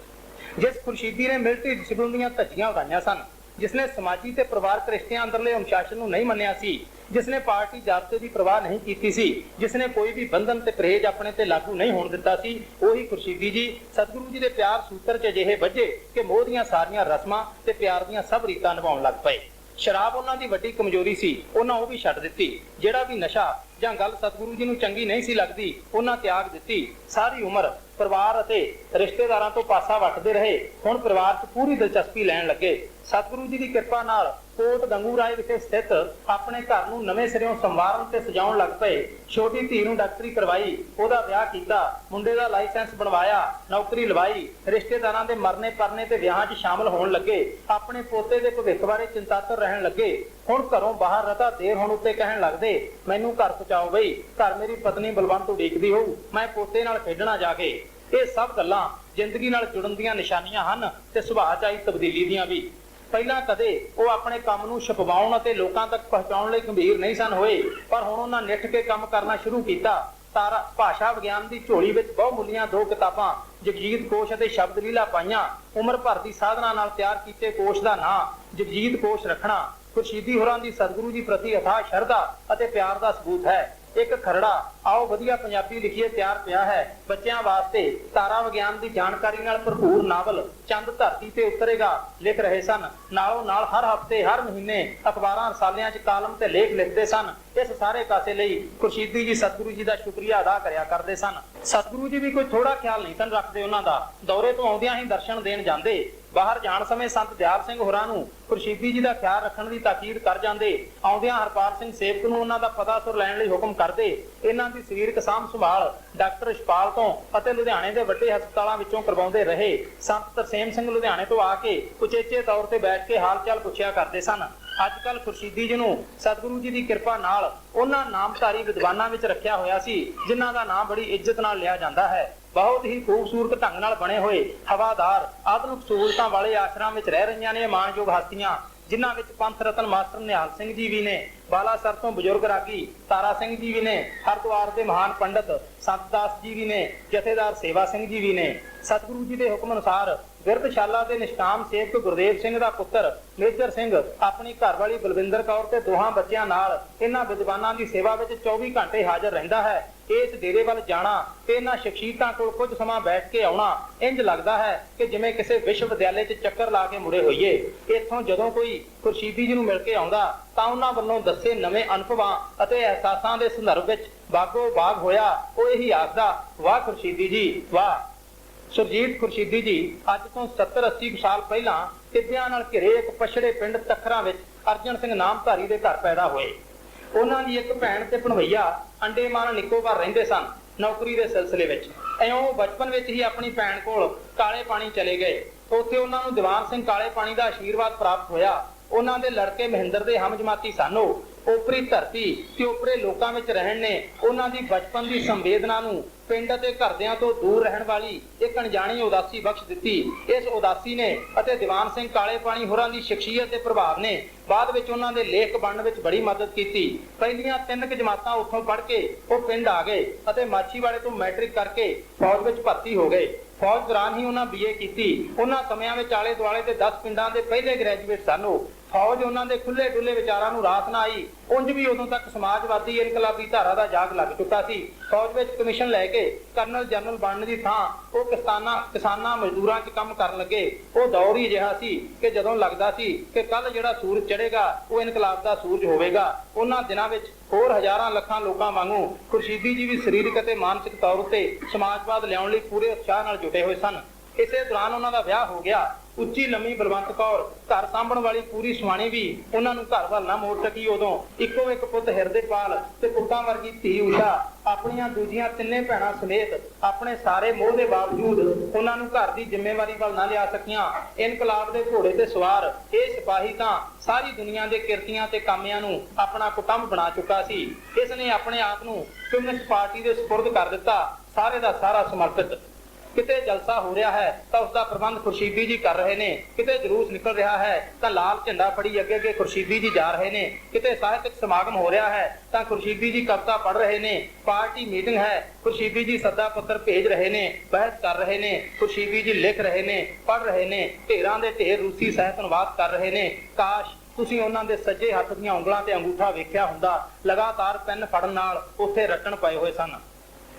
ਜਿਸ ਖੁਰਸ਼ੀਦੀ ਨੇ ਮਿਲਟਰੀ ਡਿਸਪਲਿਨ ਦੀਆਂ ਧੱਜੀਆਂ ਉਡਾਈਆਂ ਸਨ, ਜਿਸਨੇ ਸਮਾਜੀ ਤੇ ਪਰਿਵਾਰਕ ਰਿਸ਼ਤਿਆਂ ਅੰਦਰਲੇ ਅਨੁਸ਼ਾਸਨ ਨੂੰ ਨਹੀਂ ਮੰਨਿਆ ਸੀ, ਜਿਸਨੇ ਪਾਰਟੀ ਜ਼ਾਬਤੇ ਦੀ ਪਰਵਾਹ ਨਹੀਂ ਕੀਤੀ ਸੀ, ਜਿਸਨੇ ਕੋਈ ਵੀ ਬੰਧਨ ਤੇ ਪਰਹੇਜ਼ ਆਪਣੇ ਤੇ ਲਾਗੂ ਨਹੀਂ ਹੋਣ ਦਿੱਤਾ ਸੀ, ਉਹੀ ਖੁਰਸ਼ੀਦੀ ਜੀ ਸਤਿਗੁਰੂ ਜੀ ਦੇ ਪਿਆਰ ਸੂਤਰ 'ਚ ਅਜਿਹੇ ਵੱਜੇ ਕਿ ਮੋਹ ਦੀਆਂ ਸਾਰੀਆਂ ਰਸਮਾਂ ਤੇ ਪਿਆਰ ਦੀਆਂ ਸਭ ਰੀਤਾਂ ਨਿਭਾਉਣ ਲੱਗ ਪਏ। ਸ਼ਰਾਬ ਉਹਨਾਂ ਦੀ ਵੱਡੀ ਕਮਜ਼ੋਰੀ ਸੀ, ਉਹਨਾਂ ਉਹ ਵੀ ਛੱਡ ਦਿੱਤੀ। ਜਿਹੜਾ ਵੀ ਨਸ਼ਾ ਜਾਂ ਗੱਲ ਸਤਿਗੁਰੂ ਜੀ ਨੂੰ ਚੰਗੀ ਨਹੀਂ ਸੀ ਲੱਗਦੀ, ਉਹਨਾਂ ਤਿਆਗ ਦਿੱਤੀ। ਸਾਰੀ ਉਮਰ ਪਰਿਵਾਰ ਅਤੇ ਰਿਸ਼ਤੇਦਾਰਾਂ ਤੋਂ ਪਾਸਾ ਵੱਟਦੇ ਰਹੇ, ਹੁਣ ਪਰਿਵਾਰ 'ਚ ਪੂਰੀ ਦਿਲਚਸਪੀ ਲੈਣ ਲੱਗੇ। ਸਤਿਗੁਰੂ ਜੀ ਦੀ ਕਿਰਪਾ ਨਾਲ ਕੋਟ ਗੰਗੂ ਰਾਏ ਵਿਖੇ ਸਥਿਤ ਆਪਣੇ ਘਰ ਨੂੰ ਨਵੇਂ ਸਿਰਿਓਂ ਸੰਵਾਰਨ ਤੇ ਸਜਾਉਣ ਲੱਗ ਪਏ। ਛੋਟੀ ਧੀ ਨੂੰ ਡਾਕਟਰੀ ਕਰਵਾਈ, ਉਹਦਾ ਵਿਆਹ ਕੀਤਾ, ਮੁੰਡੇ ਦਾ ਲਾਇਸੈਂਸ ਬਣਵਾਇਆ, ਨੌਕਰੀ ਲਵਾਈ, ਰਿਸ਼ਤੇਦਾਰਾਂ ਦੇ ਮਰਨੇ ਪਰਨੇ ਤੇ ਵਿਆਹਾਂ 'ਚ ਸ਼ਾਮਲ ਹੋਣ ਲੱਗੇ। ਆਪਣੇ ਪੋਤੇ ਦੇ ਭਵਿੱਖ ਬਾਰੇ ਚਿੰਤਾਤੁਰ ਰਹਿਣ ਲੱਗੇ। ਹੁਣ ਘਰੋਂ ਬਾਹਰ ਰਤਾ ਦੇਰ ਹੋਣ ਉੱਤੇ ਕਹਿਣ ਲੱਗਦੇ, ਮੈਨੂੰ ਘਰ ਪਹੁੰਚਾਓ ਬਈ, ਘਰ ਮੇਰੀ ਪਤਨੀ ਬਲਵੰਤ ਉਡੀਕਦੀ ਹੋਊ, ਮੈਂ ਪੋਤੇ ਨਾਲ ਖੇਡਣਾ ਜਾ ਕੇ। ਇਹ ਸਭ ਗੱਲਾਂ ਜ਼ਿੰਦਗੀ ਨਾਲ ਜੁੜਨ ਦੀਆਂ ਨਿਸ਼ਾਨੀਆਂ ਹਨ ਤੇ ਸੁਭਾਅ 'ਚ ਆਈ ਤਬਦੀਲੀ ਦੀਆਂ ਵੀ। ਪਹਿਲਾਂ ਕਦੇ ਉਹ ਆਪਣੇ ਕੰਮ ਨੂੰ ਛੁਪਵਾਉਣ ਅਤੇ ਲੋਕਾਂ ਤੱਕ ਪਹੁੰਚਾਉਣ ਲਈ ਗੰਭੀਰ ਨਹੀਂ ਸਨ ਹੋਏ, ਪਰ ਹੁਣ ਉਹਨਾਂ ਨਿੱਠ ਕੇ ਕੰਮ ਕਰਨਾ ਸ਼ੁਰੂ ਕੀਤਾ। ਤਾਰਾ ਭਾਸ਼ਾ ਵਿਗਿਆਨ ਦੀ ਝੋਲੀ ਵਿੱਚ ਬਹੁਮੁੱਲੀਆਂ 2 ਕਿਤਾਬਾਂ ਜਗਜੀਤ ਕੋਸ਼ ਅਤੇ ਸ਼ਬਦ ਲੀਲਾ ਪਾਈਆਂ। ਉਮਰ ਭਰ ਦੀ ਸਾਧਨਾ ਨਾਲ ਤਿਆਰ ਕੀਤੇ ਕੋਸ਼ ਦਾ ਨਾਂ ਜਗਜੀਤ ਕੋਸ਼ ਰੱਖਣਾ ਖੁਰਸ਼ੀਦੀ ਹੋਰਾਂ ਦੀ ਸਤਿਗੁਰੂ ਜੀ ਪ੍ਰਤੀ ਅਥਾਹ ਸ਼ਰਧਾ ਅਤੇ ਪਿਆਰ ਦਾ ਸਬੂਤ ਹੈ। ਇੱਕ ਖਰੜਾ ਆਓ ਵਧੀਆ ਪੰਜਾਬੀ ਲਿਖੀਏ ਤਿਆਰ ਪਿਆ ਹੈ ਬੱਚਿਆਂ ਵਾਸਤੇ। ਤਾਰਾ ਵਿਗਿਆਨ ਦੀ ਜਾਣਕਾਰੀ ਨਾਲ ਭਰਪੂਰ ਨਾਵਲ ਚੰਦ ਧਰਤੀ ਤੇ ਉਤਰੇਗਾ ਲਿਖ ਰਹੇ ਸਨ। ਨਾਲੋਂ ਨਾਲ ਹਰ ਹਫ਼ਤੇ ਹਰ ਮਹੀਨੇ ਅਖਬਾਰਾਂ ਰਸਾਲਿਆਂ 'ਚ ਕਾਲਮ ਤੇ ਲੇਖ ਲਿਖਦੇ ਸਨ। ਇਸ ਸਾਰੇ ਕਾਸੇ ਲਈ ਖੁਰਸ਼ੀਦੀ ਜੀ ਸਤਿਗੁਰੂ ਜੀ ਦਾ ਸ਼ੁਕਰੀਆ ਅਦਾ ਕਰਿਆ ਕਰਦੇ ਸਨ। ਸਤਿਗੁਰੂ ਜੀ ਵੀ ਕੋਈ ਥੋੜਾ ਖਿਆਲ ਨਹੀਂ ਸਨ ਰੱਖਦੇ ਉਹਨਾਂ ਦਾ। ਦੌਰੇ ਤੋਂ ਆਉਂਦਿਆਂ ਹੀ ਦਰਸ਼ਨ ਦੇਣ ਜਾਂਦੇ। ਬਾਹਰ ਜਾਣ ਸਮੇਂ ਸੰਤ ਦਿਆਲ ਸਿੰਘ ਹੋਰਾਂ ਨੂੰ ਖੁਰਸ਼ੀਦੀ ਜੀ ਦਾ ਖਿਆਲ ਰੱਖਣ ਦੀ ਤਾਕੀਦ ਕਰ ਜਾਂਦੇ। ਆਉਂਦਿਆਂ ਹਰਪਾਲ ਸਿੰਘ ਸੇਵਕ ਨੂੰ ਉਹਨਾਂ ਦਾ ਪਤਾ ਸੁਰ ਲੈਣ ਲਈ ਹੁਕਮ ਕਰਦੇ। ਇਹਨਾਂ ਦੀ ਸਰੀਰਕ ਸਾਂਭ ਸੰਭਾਲ ਡਾਕਟਰ ਇਸ਼ਪਾਲ ਤੋਂ ਅਤੇ ਲੁਧਿਆਣੇ ਦੇ ਵੱਡੇ ਹਸਪਤਾਲਾਂ ਵਿੱਚੋਂ ਕਰਵਾਉਂਦੇ ਰਹੇ। ਸੰਤ ਤਰਸੇਮ ਸਿੰਘ ਲੁਧਿਆਣੇ ਤੋਂ ਆ ਕੇ ਉਚੇਚੇ ਤੌਰ ਤੇ ਬੈਠ ਕੇ ਹਾਲ ਚਾਲ ਪੁੱਛਿਆ ਕਰਦੇ ਸਨ। ਅੱਜ ਕੱਲ੍ਹ ਖੁਰਸ਼ੀਦੀ ਜੀ ਨੂੰ ਸਤਿਗੁਰੂ ਜੀ ਦੀ ਕਿਰਪਾ ਨਾਲ ਉਹਨਾਂ ਨਾਮਧਾਰੀ ਵਿਦਵਾਨਾਂ ਵਿੱਚ ਰੱਖਿਆ ਹੋਇਆ ਸੀ ਜਿਨ੍ਹਾਂ ਦਾ ਨਾਮ ਬੜੀ ਇੱਜ਼ਤ ਨਾਲ ਲਿਆ ਜਾਂਦਾ ਹੈ। ਬਹੁਤ ਹੀ ਖੂਬਸੂਰਤ ਢੰਗ ਨਾਲ ਬਣੇ ਹੋਏ ਹਵਾਦਾਰ ਆਧੁਨਿਕ ਸਹੂਲਤਾਂ ਵਾਲੇ ਆਸ਼ਰਮ ਵਿੱਚ ਰਹਿ ਰਹੀਆਂ ਨੇ ਮਾਣਯੋਗ ਹਸਤੀਆਂ। ਜਿਨ੍ਹਾਂ ਵਿੱਚ ਪੰਥ ਰਤਨ ਮਾਸਟਰ ਨਿਹਾਲ ਸਿੰਘ ਜੀ ਵੀ ਨੇ, ਬਾਲਾਸਰ ਤੋਂ ਬਜ਼ੁਰਗ ਰਾਗੀ ਤਾਰਾ ਸਿੰਘ ਜੀ ਵੀ ਨੇ, ਹਰਿਦੁਆਰ ਦੇ ਮਹਾਨ ਪੰਡਤ ਸੰਤ ਦਾਸ ਜੀ ਵੀ ਨੇ, ਜਥੇਦਾਰ ਸੇਵਾ ਸਿੰਘ ਜੀ ਵੀ ਨੇ। ਸਤਿਗੁਰੂ ਜੀ ਦੇ ਹੁਕਮ ਅਨੁਸਾਰ ਬਿਰਧਸ਼ਾਲਾ ਦੇ ਨਿਸ਼ਕਾਮ ਸੇਵਕ ਗੁਰਦੇਵ ਸਿੰਘ ਦਾ ਪੁੱਤਰ ਮੇਜਰ ਸਿੰਘ ਆਪਣੀ ਘਰਵਾਲੀ ਬਲਵਿੰਦਰ ਕੌਰ ਤੇ ਦੋਹਾਂ ਬੱਚਿਆਂ ਨਾਲ ਇਹਨਾਂ ਵਿਦਵਾਨਾਂ ਦੀ ਸੇਵਾ ਵਿੱਚ 24 ਘੰਟੇ ਹਾਜ਼ਰ ਰਹਿੰਦਾ ਹੈ। ਇਸ ਡੇਰੇ ਵੱਲ ਜਾਣਾ ਤੇ ਇਹਨਾਂ ਸ਼ਖਸੀਅਤਾਂ ਕੋਲ ਕੁਝ ਸਮਾਂ ਬੈਠ ਕੇ ਆਉਣਾ ਇੰਜ ਲੱਗਦਾ ਹੈ ਕਿ ਜਿਵੇਂ ਕਿਸੇ ਵਿਸ਼ਵ ਵਿਦਿਆਲੇ 'ਚ ਚੱਕਰ ਲਾ ਕੇ ਮੁੜੇ ਹੋਈਏ। ਇੱਥੋਂ ਜਦੋਂ ਕੋਈ ਖੁਰਸ਼ੀਦੀ ਜੀ ਨੂੰ ਮਿਲ ਕੇ ਆਉਂਦਾ ਤਾਂ ਉਹਨਾਂ ਵੱਲੋਂ ਦੱਸੇ ਨਵੇਂ ਅਨੁਭਵਾਂ ਅਤੇ ਅਹਿਸਾਸਾਂ ਦੇ ਸੰਦਰਭ ਵਿੱਚ ਬਾਗੋ ਬਾਗ ਹੋਇਆ ਉਹ ਇਹੀ ਆਖਦਾ, ਵਾਹ ਖੁਰਸ਼ੀਦੀ ਜੀ ਵਾਹ। ਸੁਰਜੀਤ ਖੁਰਸ਼ੀਦੀ ਜੀ ਅੱਜ ਤੋਂ 70-80 ਸਾਲ ਪਹਿਲਾਂ ਟਿੱਬਿਆਂ ਨਾਲ ਘਿਰੇ ਇੱਕ ਪਛੜੇ ਪਿੰਡ ਤਖਰਾਂ ਵਿੱਚ ਅਰਜਨ ਸਿੰਘ ਨਾਮਧਾਰੀ ਦੇ ਘਰ ਪੈਦਾ ਹੋਏ। ਉਹਨਾਂ ਦੀ ਇੱਕ ਭੈਣ ਤੇ ਭਣਵਈਆ ਅੰਡੇਮਾਨ ਨਿਕੋਬਾਰ ਰਹਿੰਦੇ ਸਨ ਨੌਕਰੀ ਦੇ ਸਿਲਸਿਲੇ ਵਿੱਚ। ਇਉਂ ਬਚਪਨ ਵਿੱਚ ਹੀ ਆਪਣੀ ਭੈਣ ਕੋਲ ਕਾਲੇ ਪਾਣੀ ਚਲੇ ਗਏ। ਉੱਥੇ ਉਹਨਾਂ ਨੂੰ ਦੀਵਾਨ ਸਿੰਘ ਕਾਲੇ ਪਾਣੀ ਦਾ ਆਸ਼ੀਰਵਾਦ ਪ੍ਰਾਪਤ ਹੋਇਆ। ਉਹਨਾਂ ਦੇ ਲੜਕੇ ਮਹਿੰਦਰ ਦੇ ਹਮਜਮਾਤੀ ਸਨ। ਓਪਰੀ ਧਰਤੀ ਤੇ ਓਪਰੇ ਲੋਕਾਂ ਵਿੱਚ ਰਹਿਣ ਨੇ ਉਹਨਾਂ ਦੀ ਬਚਪਨ ਦੀ ਸੰਵੇਦਨਾ ਨੂੰ ਪਿੰਡ ਅਤੇ ਘਰਦਿਆਂ ਤੋਂ ਦੂਰ ਰਹਿਣ ਵਾਲੀ ਇੱਕ ਅਣਜਾਣੀ ਉਦਾਸੀ ਬਖਸ਼ ਦਿੱਤੀ। ਇਸ ਉਦਾਸੀ ਨੇ ਅਤੇ ਦੀਵਾਨ ਸਿੰਘ ਕਾਲੇ ਪਾਣੀ ਹੋਰਾਂ ਦੀ ਸ਼ਖਸੀਅਤ ਦੇ ਪ੍ਰਭਾਵ ਨੇ ਬਾਅਦ ਵਿੱਚ ਉਹਨਾਂ ਦੇ ਲੇਖਕ ਬਣਨ ਵਿੱਚ ਬੜੀ ਮਦਦ ਕੀਤੀ। ਪਹਿਲੀਆਂ 3 ਜਮਾਤਾਂ ਉੱਥੋਂ ਪੜ੍ਹ ਕੇ ਉਹ ਪਿੰਡ ਆ ਗਏ ਅਤੇ ਮਾਛੀਵਾੜੇ ਤੋਂ ਮੈਟ੍ਰਿਕ ਕਰਕੇ ਫੌਜ ਵਿੱਚ ਭਰਤੀ ਹੋ ਗਏ। ਫੌਜ ਦੌਰਾਨ ਹੀ ਉਹਨਾਂ BA ਕੀਤੀ। ਉਹਨਾਂ ਸਮਿਆਂ ਵਿੱਚ ਆਲੇ ਦੁਆਲੇ ਦੇ 10 ਪਿੰਡਾਂ ਦੇ ਪਹਿਲੇ ਗ੍ਰੈਜੂਏਟ ਸਨ। ਫੌਜ ਉਹਨਾਂ ਦੇ ਖੁੱਲੇ ਡੁੱਲੇ ਵਿਚਾਰਾਂ ਨੂੰ ਰਾਸ ਨਾ ਆਈ। ਉਂਝ ਵੀ ਉਦੋਂ ਤੱਕ ਸਮਾਜਵਾਦੀ ਇਨਕਲਾਬੀ ਧਾਰਾ ਦਾ ਜਾਗ ਲੱਗ ਚੁੱਕਾ ਸੀ। ਫੌਜ ਵਿੱਚ ਕਮਿਸ਼ਨ ਲੈ ਕੇ ਕਰਨਲ ਜਨਰਲ ਬਣਨ ਦੀ ਥਾਂ ਉਹ ਕਿਸਾਨਾਂ ਮਜ਼ਦੂਰਾਂ 'ਚ ਕੰਮ ਕਰਨ ਲੱਗੇ। ਉਹ ਦੌਰ ਹੀ ਅਜਿਹਾ ਸੀ ਕਿ ਜਦੋਂ ਲੱਗਦਾ ਸੀ ਕਿ ਕੱਲ ਜਿਹੜਾ ਸੂਰਜ ਚੜ੍ਹੇਗਾ ਉਹ ਇਨਕਲਾਬ ਦਾ ਸੂਰਜ ਹੋਵੇਗਾ। ਉਹਨਾਂ ਦਿਨਾਂ ਵਿੱਚ ਹੋਰ ਹਜ਼ਾਰਾਂ ਲੱਖਾਂ ਲੋਕਾਂ ਵਾਂਗੂ ਖੁਰਸ਼ੀਦੀ ਜੀ ਵੀ ਸਰੀਰਕ ਅਤੇ ਮਾਨਸਿਕ ਤੌਰ ਉੱਤੇ ਸਮਾਜਵਾਦ ਲਿਆਉਣ ਲਈ ਪੂਰੇ ਉਤਸ਼ਾਹ ਨਾਲ ਜੁਟੇ ਹੋਏ ਸਨ। ਇਸੇ ਦੌਰਾਨ ਉਹਨਾਂ ਦਾ ਵਿਆਹ ਹੋ ਗਿਆ। ਉੱਚੀ ਲੰਮੀ ਬਲਵੰਤ ਕੌਰ ਘਰ ਸਾਂਭਣ ਵਾਲੀ ਪੂਰੀ ਸੁਆਣੀ ਵੀ ਉਹਨਾਂ ਨੂੰ ਘਰ ਵੱਲ ਨਾ ਮੋੜ ਸਕੀ। ਉਦੋਂ ਇੱਕੋ ਇੱਕ ਪੁੱਤ ਹਿਰਦੇਪਾਲ ਤੇ ਪੁੱਤਾਂ ਵਰਗੀ ਧੀ ਊਸ਼ਾ ਆਪਣੀਆਂ ਦੂਜੀਆਂ 3 ਭੈਣਾਂ ਸਮੇਤ ਆਪਣੇ ਸਾਰੇ ਮੋਹ ਦੇ ਬਾਵਜੂਦ ਉਹਨਾਂ ਨੂੰ ਘਰ ਦੀ ਜ਼ਿੰਮੇਵਾਰੀ ਵੱਲ ਨਾ ਲਿਆ ਸਕੀਆਂ। ਇਨਕਲਾਬ ਦੇ ਘੋੜੇ ਤੇ ਸਵਾਰ ਇਹ ਸਿਪਾਹੀ ਤਾਂ ਸਾਰੀ ਦੁਨੀਆ ਦੇ ਕਿਰਤੀਆਂ ਤੇ ਕਾਮਿਆਂ ਨੂੰ ਆਪਣਾ ਕੁਟੰਬ ਬਣਾ ਚੁੱਕਾ ਸੀ। ਇਸ ਨੇ ਆਪਣੇ ਆਪ ਨੂੰ ਕਮਿਊਨਿਸਟ ਪਾਰਟੀ ਦੇ ਸਪੁਰਦ ਕਰ ਦਿੱਤਾ, ਸਾਰੇ ਦਾ ਸਾਰਾ ਸਮਰਪਿਤ। ਕਿਤੇ ਜਲਸਾ ਹੋ ਰਿਹਾ ਹੈ ਤਾਂ ਉਸ ਦਾ ਪ੍ਰਬੰਧ ਖੁਰਸ਼ੀਦੀ ਜੀ ਕਰ ਰਹੇ ਨੇ। ਕਿਤੇ ਜਲੂਸ ਨਿਕਲ ਰਿਹਾ ਹੈ ਤਾਂ ਲਾਲ ਝੰਡਾ ਫੜੀ ਅੱਗੇ ਅੱਗੇ ਖੁਰਸ਼ੀਦੀ ਜੀ ਜਾ ਰਹੇ ਨੇ। ਕਿਤੇ ਸਾਹਿਤਕ ਸਮਾਗਮ ਹੋ ਰਿਹਾ ਹੈ ਤਾਂ ਖੁਰਸ਼ੀਦੀ ਜੀ ਕਵਿਤਾ ਪੜ੍ਹ ਰਹੇ ਨੇ। ਪਾਰਟੀ ਮੀਟਿੰਗ ਹੈ, ਖੁਰਸ਼ੀਦੀ ਜੀ ਸੱਦਾ ਪੱਤਰ ਭੇਜ ਰਹੇ ਨੇ, ਬਹਿਸ ਕਰ ਰਹੇ ਨੇ। ਖੁਰਸ਼ੀਦੀ ਜੀ ਲਿਖ ਰਹੇ ਨੇ, ਪੜ੍ਹ ਰਹੇ ਨੇ। ਢੇਰਾਂ ਦੇ ਢੇਰ ਰੂਸੀ ਸਾਹਿਤ ਅਨੁਵਾਦ ਕਰ ਰਹੇ ਨੇ। ਕਾਸ਼ ਤੁਸੀਂ ਉਹਨਾਂ ਦੇ ਸੱਜੇ ਹੱਥ ਦੀਆਂ ਉਂਗਲਾਂ ਤੇ ਅੰਗੂਠਾ ਵੇਖਿਆ ਹੁੰਦਾ। ਲਗਾਤਾਰ ਪੈਨ ਫੜਨ ਨਾਲ ਉੱਥੇ ਰੱਟਣ ਪਏ ਹੋਏ ਸਨ।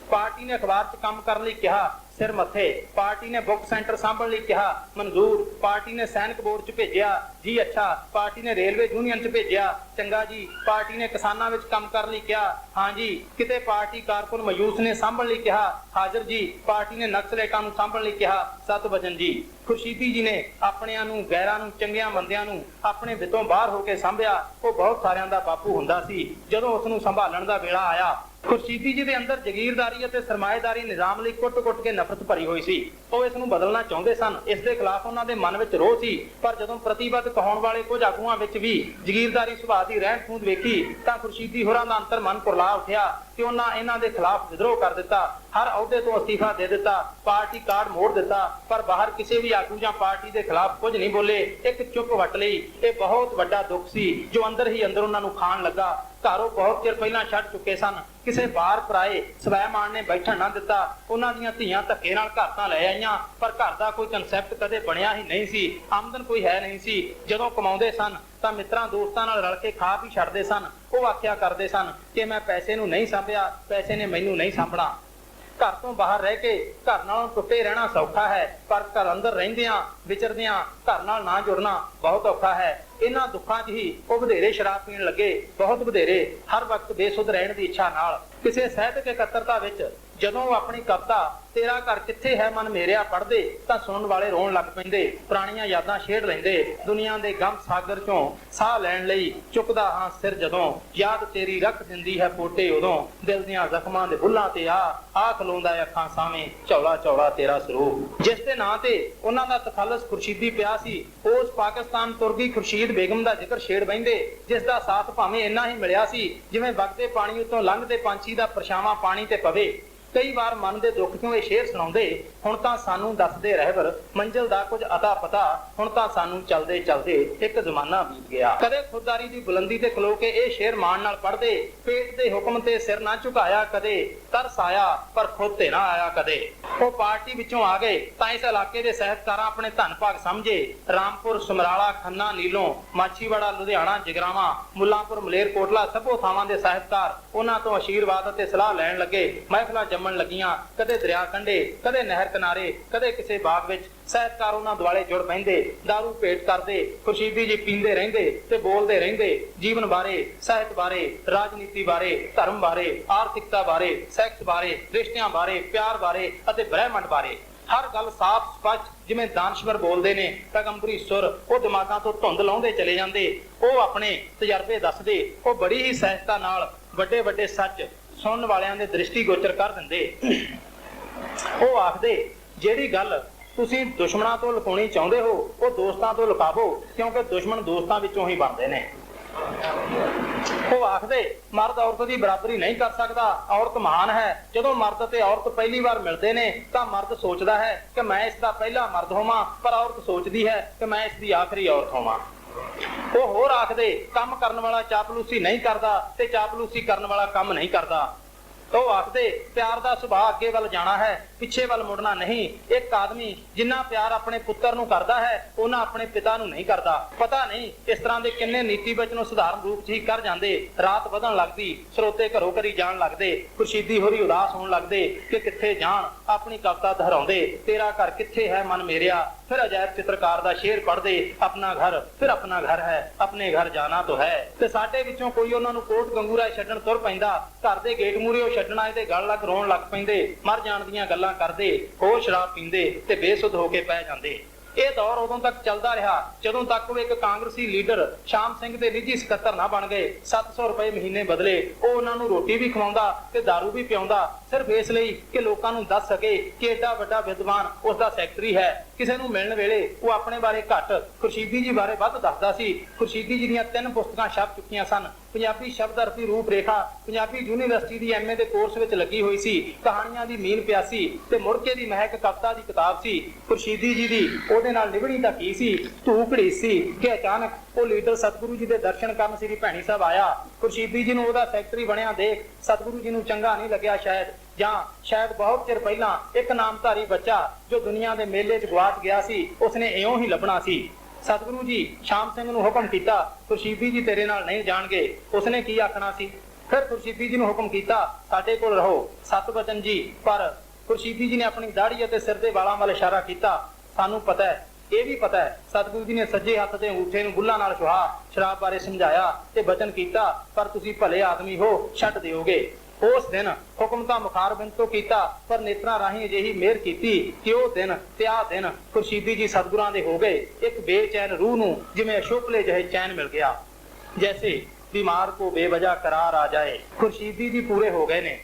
ਪਾਰਟੀ ਨੇ ਅਖਬਾਰ 'ਚ ਕੰਮ ਕਰਨ ਲਈ ਕਿਹਾ, ਸਿਰ ਮੱਥੇ। ਪਾਰਟੀ ਨੇ ਬੁੱਕ ਸੈਂਟਰ ਸਾਂਭਣ ਲਈ ਕਿਹਾ, ਮਨਜ਼ੂਰ। ਪਾਰਟੀ ਨੇ ਸੈਨਿਕ ਬੋਰਡ 'ਚ ਭੇਜਿਆ, ਜੀ ਅੱਛਾ। ਪਾਰਟੀ ਨੇ ਰੇਲਵੇ ਯੂਨੀਅਨ 'ਚ ਭੇਜਿਆ, ਚੰਗਾ ਜੀ। ਪਾਰਟੀ ਨੇ ਕਿਸਾਨਾਂ ਵਿੱਚ ਕੰਮ ਕਰਨ ਲਈ ਕਿਹਾ, ਹਾਂ ਜੀ। ਕਿਤੇ ਪਾਰਟੀ ਕਾਰਕੁਨ ਮਯੂਸ ਨੇ ਸਾਂਭਣ ਲਈ ਕਿਹਾ, ਹਾਜ਼ਰ ਜੀ। ਪਾਰਟੀ ਨੇ ਨਕਸਲੇਟਾਂ ਨੂੰ ਸਾਂਭਣ ਲਈ ਕਿਹਾ, ਸਤ ਵਚਨ ਜੀ। ਖੁਰਸ਼ੀਦੀ ਜੀ ਨੇ ਆਪਣਿਆਂ ਨੂੰ, ਗੈਰਾਂ ਨੂੰ, ਚੰਗਿਆਂ ਬੰਦਿਆਂ ਨੂੰ ਆਪਣੇ ਵਿੱਚੋਂ ਬਾਹਰ ਹੋ ਕੇ ਸਾਂਭਿਆ। ਉਹ ਬਹੁਤ ਸਾਰਿਆਂ ਦਾ ਬਾਪੂ ਹੁੰਦਾ ਸੀ। ਜਦੋਂ ਉਸ ਨੂੰ ਸੰਭਾਲਣ ਦਾ ਵੇਲਾ ਆਇਆ, ਖੁਰਸ਼ੀਦੀ ਜੀ ਦੇ ਅੰਦਰ ਜਗੀਰਦਾਰੀ ਅਤੇ ਸਰਮਾਏਦਾਰੀ ਨਿਜ਼ਾਮ ਲਈ ਕੁੱਟ-ਕੁੱਟ ਕੇ ਨਫ਼ਰਤ ਭਰੀ ਹੋਈ ਸੀ। ਉਹ ਇਸ ਨੂੰ ਬਦਲਣਾ ਚਾਹੁੰਦੇ ਸਨ। ਇਸ ਦੇ ਖਿਲਾਫ ਉਹਨਾਂ ਦੇ ਮਨ ਵਿੱਚ ਰੋਹ ਸੀ। ਪਰ ਜਦੋਂ ਪ੍ਰਤੀਬੱਧ ਕਹਾਉਣ ਵਾਲੇ ਕੁਝ ਆਗੂਆਂ ਵਿੱਚ ਵੀ ਜਗੀਰਦਾਰੀ ਸੁਭਾਅ ਦੀ ਰਹਿਣ ਖੂੰਦ ਵੇਖੀ ਤਾਂ ਖੁਰਸ਼ੀਦੀ ਹੋਰਾਂ ਦਾ ਅੰਤਰ ਮਨ ਕੁਰਲਾ ਉੱਠਿਆ ਕਿ ਉਹਨਾਂ ਇਹਨਾਂ ਦੇ ਖਿਲਾਫ ਵਿਦਰੋਹ ਕਰ ਦਿੱਤਾ। ਹਰ ਅਹੁਦੇ ਤੋਂ ਅਸਤੀਫਾ ਦੇ ਦਿੱਤਾ, ਪਾਰਟੀ ਕਾਰਡ ਮੋੜ ਦਿੱਤਾ। ਪਰ ਬਾਹਰ ਕਿਸੇ ਵੀ ਆਗੂ ਜਾਂ ਪਾਰਟੀ ਦੇ ਖਿਲਾਫ ਕੁਝ ਨਹੀਂ ਬੋਲੇ, ਇੱਕ ਚੁੱਪ ਵੱਟ ਲਈ। ਇਹ ਬਹੁਤ ਵੱਡਾ ਦੁੱਖ ਸੀ ਜੋ ਅੰਦਰ ਹੀ ਅੰਦਰ ਉਹਨਾਂ ਨੂੰ ਖਾਣ ਲੱਗਾ। ਘਰੋਂ ਬਹੁਤ ਚਿਰ ਪਹਿਲਾਂ ਛੱਡ ਚੁੱਕੇ ਸਨ। ਕਿਸੇ ਬਾਹਰ ਪਰਾਏ ਸਵੈਮਾਨ ਨੇ ਬੈਠਣ ਨਾ ਦਿੱਤਾ। ਉਹਨਾਂ ਦੀਆਂ ਧੀਆਂ ਧੱਕੇ ਨਾਲ ਘਰ ਤਾਂ ਲੈ ਆਈਆਂ, ਪਰ ਘਰ ਦਾ ਕੋਈ ਕਨਸੈਪਟ ਕਦੇ ਬਣਿਆ ਹੀ ਨਹੀਂ ਸੀ। ਆਮਦਨ ਕੋਈ ਹੈ ਨਹੀਂ ਸੀ। ਜਦੋਂ ਕਮਾਉਂਦੇ ਸਨ ਤਾਂ ਮਿੱਤਰਾਂ ਦੋਸਤਾਂ ਨਾਲ ਰਲ ਕੇ ਖਾ ਪੀ ਛੱਡਦੇ ਸਨ। ਉਹ ਆਖਿਆ ਕਰਦੇ ਸਨ ਕਿ ਮੈਂ ਪੈਸੇ ਨੂੰ ਨਹੀਂ ਸਾਂਭਿਆ, ਪੈਸੇ ਨੇ ਮੈਨੂੰ ਨਹੀਂ ਸਾਂਭਣਾ। ਘਰ ਤੋਂ ਬਾਹਰ ਰਹਿ ਕੇ ਘਰ ਨਾਲੋਂ ਟੁੱਟੇ ਰਹਿਣਾ ਸੌਖਾ ਹੈ, ਪਰ ਘਰ ਅੰਦਰ ਰਹਿੰਦਿਆਂ ਵਿਚਰਦਿਆਂ ਘਰ ਨਾਲ ਨਾ ਜੁੜਨਾ ਬਹੁਤ ਔਖਾ ਹੈ। ਇਹਨਾਂ ਦੁੱਖਾਂ 'ਚ ਹੀ ਉਹ ਵਧੇਰੇ ਸ਼ਰਾਬ ਪੀਣ ਲੱਗੇ, ਬਹੁਤ ਵਧੇਰੇ। ਹਰ ਵਕਤ ਬੇਸੁੱਧ ਰਹਿਣ ਦੀ ਇੱਛਾ ਨਾਲ। ਕਿਸੇ ਸਾਹਿਤਕ ਇਕੱਤਰਤਾ ਵਿੱਚ ਜਦੋਂ ਉਹ ਆਪਣੀ ਕਵਿਤਾ ਤੇਰਾ ਘਰ ਕਿੱਥੇ ਹੈ ਮਨ ਮੇਰਿਆ ਪੜ੍ਹਦੇ ਤਾਂ ਸੁਣਨ ਵਾਲੇ ਰੋਣ ਲੱਗ ਪੈਂਦੇ, ਪੁਰਾਣੀਆਂ ਯਾਦਾਂ ਛੇੜ ਲੈਂਦੇ। ਦੁਨੀਆ ਦੇ ਗਮ ਸਾਗਰ 'ਚੋਂ ਸਾਹ ਲੈਣ ਲਈ ਚੁੱਕਦਾ ਹਾਂ ਸਿਰ ਜਦੋਂ, ਯਾਦ ਤੇਰੀ ਰੱਖ ਦਿੰਦੀ ਹੈ ਪੋਟੇ ਉਦੋਂ। ਦਿਲ ਦੀਆਂ ਜ਼ਖਮਾਂ ਦੇ ਬੁੱਲਾਂ ਤੇ ਆ ਖਲੋਂਦਾ ਅੱਖਾਂ ਸਾਵੇਂ, ਝੌਲਾ ਝੌਲਾ ਤੇਰਾ ਸਰੂਪ। ਜਿਸ ਦੇ ਨਾਂ ਤੇ ਉਹਨਾਂ ਦਾ ਤਖੱਲਸ ਖੁਰਸ਼ੀਦੀ ਪਿਆ ਸੀ, ਉਸ ਪਾਕਿਸਤਾਨ ਤੁਰ ਗਈ ਖੁਰਸ਼ੀਦ ਬੇਗਮ ਦਾ ਜ਼ਿਕਰ ਛੇੜ ਬਹਿੰਦੇ, ਜਿਸ ਦਾ ਸਾਥ ਭਾਵੇਂ ਇੰਨਾ ਹੀ ਮਿਲਿਆ ਸੀ ਜਿਵੇਂ ਵਗਦੇ ਪਾਣੀ ਉੱਤੋਂ ਲੰਘਦੇ ਪੰਛੀ ਦਾ ਪਰਛਾਵਾਂ ਪਾਣੀ ਤੇ ਪਵੇ। ਕਈ ਵਾਰ ਮਨ ਦੇ ਦੁੱਖ ਕਿਉਂ ਇਹ ਸ਼ੇਰ ਸੁਣਾਉਂਦੇ, ਹੁਣ ਤਾਂ ਸਾਨੂੰ ਦੱਸਦੇ ਰਹਿਬਰ ਮੰਜ਼ਿਲ ਦਾ ਕੁਝ ਅਤਾ ਪਤਾ, ਹੁਣ ਤਾਂ ਸਾਨੂੰ ਚਲਦੇ ਚਲਦੇ ਇੱਕ ਜ਼ਮਾਨਾ ਬੀਤ ਗਿਆ। ਕਦੇ ਖੁਦਦਾਰੀ ਦੀ ਬੁਲੰਦੀ ਤੇ ਖਲੋ ਕੇ ਇਹ ਸ਼ੇਰ ਮਾਣ ਨਾਲ ਪੜ੍ਹਦੇ, ਪੇਟ ਦੇ ਹੁਕਮ ਤੇ ਸਿਰ ਨਾ ਝੁਕਾਇਆ ਕਦੇ, ਤਰਸ ਆਇਆ ਪਰ ਖੁਦ ਤੇ ਨਾ ਆਇਆ ਕਦੇ। ਉਹ ਪਾਰਟੀ ਵਿੱਚੋਂ ਆ ਗਏ ਤਾਂ ਇਸ ਇਲਾਕੇ ਦੇ ਸਾਹਿਤਕਾਰਾਂ ਆਪਣੇ ਧੰਨ ਭਾਗ ਸਮਝੇ। ਰਾਮਪੁਰ, ਸਮਰਾਲਾ, ਖੰਨਾ, ਨੀਲੋਂ, ਮਾਛੀਵਾੜਾ, ਲੁਧਿਆਣਾ, ਜਗਰਾਵਾਂ, ਮੁੱਲਾਂਪੁਰ, ਮਲੇਰਕੋਟਲਾ ਸਭੋ ਥਾਵਾਂ ਦੇ ਸਾਹਿਤਕਾਰ ਉਹਨਾਂ ਤੋਂ ਆਸ਼ੀਰਵਾਦ ਅਤੇ ਸਲਾਹ ਲੈਣ ਲੱਗੇ। ਮਹਿਫਲਾਂ ਜੰਮਣ ਲੱਗੀਆਂ, ਕਦੇ ਦਰਿਆ ਕੰਢੇ, ਕਦੇ ਨਹਿਰ ਕਿਨਾਰੇ, ਕਦੇ ਕਿਸੇ ਬਾਗ ਵਿੱਚ। ਸਾਹਿਤਕਾਰ ਉਹਨਾਂ ਦੁਆਲੇ ਜੁੜ ਪੈਂਦੇ, ਦਾਰੂ ਭੇਟ ਕਰਦੇ, ਖੁਰਸ਼ੀਦੀ ਜੀ ਪੀਂਦੇ ਰਹਿੰਦੇ ਤੇ ਬੋਲਦੇ ਰਹਿੰਦੇ। ਜੀਵਨ ਬਾਰੇ, ਸਾਹਿਤ ਬਾਰੇ, ਰਾਜਨੀਤੀ ਬਾਰੇ, ਧਰਮ ਬਾਰੇ, ਆਰਥਿਕਤਾ ਬਾਰੇ, ਸੈਕਸ ਬਾਰੇ, ਰਿਸ਼ਤਿਆਂ ਬਾਰੇ, ਪਿਆਰ ਬਾਰੇ ਅਤੇ ਬ੍ਰਹਿਮੰਡ ਬਾਰੇ। ਹਰ ਗੱਲ ਸਾਫ਼ ਸਪਸ਼ਟ ਜਿਵੇਂ ਦਾਨਸ਼ਵਰ ਬੋਲਦੇ ਨੇ। ਪੈਗੰਬਰੀ ਸੁਰ ਉਹ ਦਿਮਾਗਾਂ ਤੋਂ ਧੁੰਦ ਲਾਉਂਦੇ ਚਲੇ ਜਾਂਦੇ। ਉਹ ਆਪਣੇ ਤਜਰਬੇ ਦੱਸਦੇ। ਉਹ ਬੜੀ ਹੀ ਸਹਿਜਤਾ ਨਾਲ ਵੱਡੇ ਵੱਡੇ ਸੱਚ ਸੁਣਨ ਵਾਲਿਆਂ ਦੇ ਦ੍ਰਿਸ਼ਟੀ ਗੋਚਰ ਕਰ ਦਿੰਦੇ। ਉਹ ਆਖਦੇ, ਜਿਹੜੀ ਗੱਲ ਤੁਸੀਂ ਦੁਸ਼ਮਣਾਂ ਤੋਂ ਲੁਕਾਉਣੀ ਚਾਹੁੰਦੇ ਹੋ ਉਹ ਦੋਸਤਾਂ ਤੋਂ ਲੁਕਾਵੋ, ਕਿਉਂਕਿ ਦੁਸ਼ਮਣ ਦੋਸਤਾਂ ਵਿੱਚੋਂ ਹੀ ਬਣਦੇ ਨੇ। ਉਹ ਆਖਦੇ, ਮਰਦ ਔਰਤ ਦੀ ਬਰਾਬਰੀ ਨਹੀਂ ਕਰ ਸਕਦਾ, ਔਰਤ ਮਹਾਨ ਹੈ। ਜਦੋਂ ਮਰਦ ਤੇ ਔਰਤ ਪਹਿਲੀ ਵਾਰ ਮਿਲਦੇ ਨੇ ਤਾਂ ਮਰਦ ਸੋਚਦਾ ਹੈ ਕਿ ਮੈਂ ਇਸ ਦਾ ਪਹਿਲਾ ਮਰਦ ਹੋਵਾਂ, ਪਰ ਔਰਤ ਸੋਚਦੀ ਹੈ ਕਿ ਮੈਂ ਇਸ ਦੀ ਆਖਰੀ ਔਰਤ ਹੋਵਾਂ। ਉਹ ਹੋਰ ਆਖਦੇ, ਕੰਮ ਕਰਨ ਵਾਲਾ ਚਾਪਲੂਸੀ ਨਹੀਂ ਕਰਦਾ ਤੇ ਚਾਪਲੂਸੀ ਕਰਨ ਵਾਲਾ ਕੰਮ ਨਹੀਂ ਕਰਦਾ। ਉਹ ਆਖਦੇ, ਪਿਆਰ ਦਾ ਸੁਭਾਅ ਅੱਗੇ ਵੱਲ ਜਾਣਾ ਹੈ, ਪਿੱਛੇ ਵੱਲ ਮੁੜਨਾ ਨਹੀਂ। ਇੱਕ ਆਦਮੀ ਜਿੰਨਾ ਪਿਆਰ ਆਪਣੇ ਪੁੱਤਰ ਨੂੰ ਕਰਦਾ ਹੈ ਉਹਨਾਂ ਆਪਣੇ ਪਿਤਾ ਨੂੰ ਨਹੀਂ ਕਰਦਾ। ਪਤਾ ਨਹੀਂ ਇਸ ਤਰ੍ਹਾਂ ਦੇ ਕਿੰਨੇ ਨੀਤੀ ਵਚਨ ਸਧਾਰਨ ਰੂਪ 'ਚ ਹੀ ਕਰ ਜਾਂਦੇ। ਰਾਤ ਵਧਣ ਲੱਗਦੀ, ਸਰੋਤੇ ਘਰੋਂ ਘਰੀ ਜਾਣ ਲੱਗਦੇ, ਖੁਰਸ਼ੀਦੀ ਹੋਰੀ ਉਦਾਸ ਹੋਣ ਲੱਗਦੇ ਕਿ ਕਿੱਥੇ ਜਾਣ। ਆਪਣੀ ਕਵਿਤਾ ਦੁਹਰਾਉਂਦੇ, ਤੇਰਾ ਘਰ ਕਿੱਥੇ ਹੈ ਮਨ ਮੇਰਿਆ। ਫਿਰ ਅਜਾਇਬ ਚਿੱਤਰਕਾਰ ਦਾ ਸ਼ੇਰ ਪੜ੍ਹਦੇ, ਆਪਣਾ ਘਰ ਫਿਰ ਆਪਣਾ ਘਰ ਹੈ, ਆਪਣੇ ਘਰ ਜਾਣਾ ਤਾਂ ਹੈ। ਤੇ ਸਾਡੇ ਵਿੱਚੋਂ ਕੋਈ ਉਹਨਾਂ ਨੂੰ ਕੋਟ ਗੰਗੂਰਾ ਛੱਡਣ ਤੁਰ ਪੈਂਦਾ। ਘਰ ਦੇ ਗੇਟ ਮੂਹਰੇ ਉਹ ਛੱਡਣਾ ਇਹਦੇ ਗਲ ਲੱਗ ਰੋਣ ਲੱਗ ਪੈਂਦੇ। ਮਰ ਜਾਣ ਦੀਆਂ ਗੱਲਾਂ ਕਰਦੇ, ਹੋਰ ਸ਼ਰਾਬ ਪੀਂਦੇ ਤੇ ਬੇਸੁੱਧ ਹੋ ਕੇ ਪੈ ਜਾਂਦੇ। ਇਹ ਦੌਰ ਉਦੋਂ ਤੱਕ ਚੱਲਦਾ ਰਿਹਾ ਜਦੋਂ ਤੱਕ ਉਹ ਇੱਕ ਕਾਂਗਰਸੀ ਲੀਡਰ ਸ਼ਾਮ ਸਿੰਘ ਦੇ ਨਿੱਜੀ ਸਕੱਤਰ ਨਾ ਬਣ ਗਏ। 700 ਰੁਪਏ ਮਹੀਨੇ ਬਦਲੇ। ਉਹ ਉਹਨਾਂ ਨੂੰ ਰੋਟੀ ਵੀ ਖਵਾਉਂਦਾ ਤੇ ਦਾਰੂ ਵੀ ਪਿਆਉਂਦਾ, ਸਿਰਫ ਇਸ ਲਈ ਕਿ ਲੋਕਾਂ ਨੂੰ ਦੱਸ ਸਕੇ ਕਿ ਏਡਾ ਵੱਡਾ ਵਿਦਵਾਨ ਉਸ ਦਾ ਸੈਕਟਰੀ ਹੈ। ਕਿਸੇ ਨੂੰ ਮਿਲਣ ਵੇਲੇ ਉਹ ਆਪਣੇ ਬਾਰੇ ਘੱਟ, ਖੁਰਸ਼ੀਦੀ ਜੀ ਬਾਰੇ ਵੱਧ ਦੱਸਦਾ ਸੀ। ਖੁਰਸ਼ੀਦੀ ਜੀ ਦੀਆਂ 3 ਪੁਸਤਕਾਂ ਛਪ ਚੁੱਕੀਆਂ ਸਨ। ਪੰਜਾਬੀ ਸ਼ਬਦ ਅਰਥੀ ਰੂਪ ਰੇਖਾ ਪੰਜਾਬੀ ਯੂਨੀਵਰਸਿਟੀ ਦੀ MA ਦੇ ਕੋਰਸ ਵਿੱਚ ਲੱਗੀ ਹੋਈ ਸੀ। ਕਹਾਣੀਆਂ ਦੀ ਮੀਨ ਪਿਆਸੀ ਤੇ ਮੁੜਕੇ ਦੀ ਮਹਿਕ ਕਵਿਤਾ ਦੀ ਕਿਤਾਬ ਸੀ। ਖੁਰਸ਼ੀਦੀ ਜੀ ਦੀ ਉਹਦੇ ਨਾਲ ਨਿਭਣੀ ਤਾਂ ਕੀ ਸੀ, ਧੂ ਘੜੀਸੀ ਕਿ ਅਚਾਨਕ ਉਹ ਲੀਡਰ ਸਤਿਗੁਰੂ ਜੀ ਦੇ ਦਰਸ਼ਨ ਕਰਨ ਸ੍ਰੀ ਭੈਣੀ ਸਾਹਿਬ ਆਇਆ। ਖੁਰਸ਼ੀਦੀ ਜੀ ਨੂੰ ਉਹਦਾ ਸੈਕਟਰੀ ਬਣਿਆ ਦੇਖ ਸਤਿਗੁਰੂ ਜੀ ਨੂੰ ਚੰਗਾ ਨਹੀਂ ਲੱਗਿਆ ਸ਼ਾਇਦ, ਜਾਂ ਸ਼ਾਇਦ ਬਹੁਤ ਚਿਰ ਪਹਿਲਾਂ ਇੱਕ ਨਾਮਧਾਰੀ ਬੱਚਾ ਜੋ ਦੁਨੀਆ ਦੇ ਮੇਲੇ 'ਚ ਗਵਾਚ ਗਿਆ ਸੀ ਉਸਨੇ ਇਉਂ ਹੀ ਲੱਭਣਾ ਸੀ। ਸਤਿਗੁਰੂ ਜੀ ਸ਼ਾਮ ਸਿੰਘ ਨੂੰ ਹੁਕਮ ਕੀਤਾ, ਖੁਰਸ਼ੀਦੀ ਜੀ ਤੇਰੇ ਨਾਲ ਨਹੀਂ ਜਾਣਗੇ। ਉਸਨੇ ਕੀ ਆਖਣਾ ਸੀ? ਫਿਰ ਖੁਰਸ਼ੀਦੀ ਜੀ ਨੂੰ ਹੁਕਮ ਕੀਤਾ, ਸਾਡੇ ਕੋਲ ਰਹੋ, 7 ਵਚਨ ਜੀ। ਪਰ ਖੁਰਸ਼ੀਦੀ ਜੀ ਨੇ ਆਪਣੀ ਦਾੜੀ ਅਤੇ ਸਿਰ ਦੇ ਵਾਲਾਂ ਵੱਲ ਇਸ਼ਾਰਾ ਕੀਤਾ। ਸਾਨੂੰ ਪਤਾ ਹੈ, ਇਹ ਵੀ ਪਤਾ ਹੈ। ਸਤਿਗੁਰੂ ਜੀ ਨੇ ਸੱਜੇ ਹੱਥ ਦੇ ਅੰਗੂਠੇ ਨੂੰ ਬੁੱਲਾਂ ਨਾਲ ਛੁਹਾ ਸ਼ਰਾਬ ਬਾਰੇ ਸਮਝਾਇਆ ਤੇ ਬਚਨ ਕੀਤਾ, ਪਰ ਤੁਸੀਂ ਭਲੇ ਆਦਮੀ ਹੋ, ਛੱਡ ਦਿਓਗੇ। ਉਸ ਦਿਨ ਹੁਕਮ ਤਾਂ ਮੁਖਾਰਬਿੰਦ ਤੋਂ ਕੀਤਾ, ਪਰ ਨੇਤਰਾਂ ਰਾਹੀਂ ਅਜਿਹੀ ਮਿਹਰ ਕੀਤੀ ਕਿ ਉਹ ਦਿਨ ਤੇ ਆਹ ਦਿਨ ਖੁਰਸ਼ੀਦੀ ਜੀ ਸਤਿਗੁਰਾਂ ਦੇ ਹੋ ਗਏ। ਇੱਕ ਬੇਚੈਨ ਰੂਹ ਨੂੰ ਜਿਵੇਂ ਅਸ਼ੋਪਲੇ ਜਿਹੇ ਚੈਨ ਮਿਲ ਗਿਆ, ਜੈਸੇ ਬਿਮਾਰ ਕੋ ਬੇਵਜ੍ਹਾ ਕਰਾਰ ਆ ਜਾਏ। ਖੁਰਸ਼ੀਦੀ ਜੀ ਪੂਰੇ ਹੋ ਗਏ ਨੇ।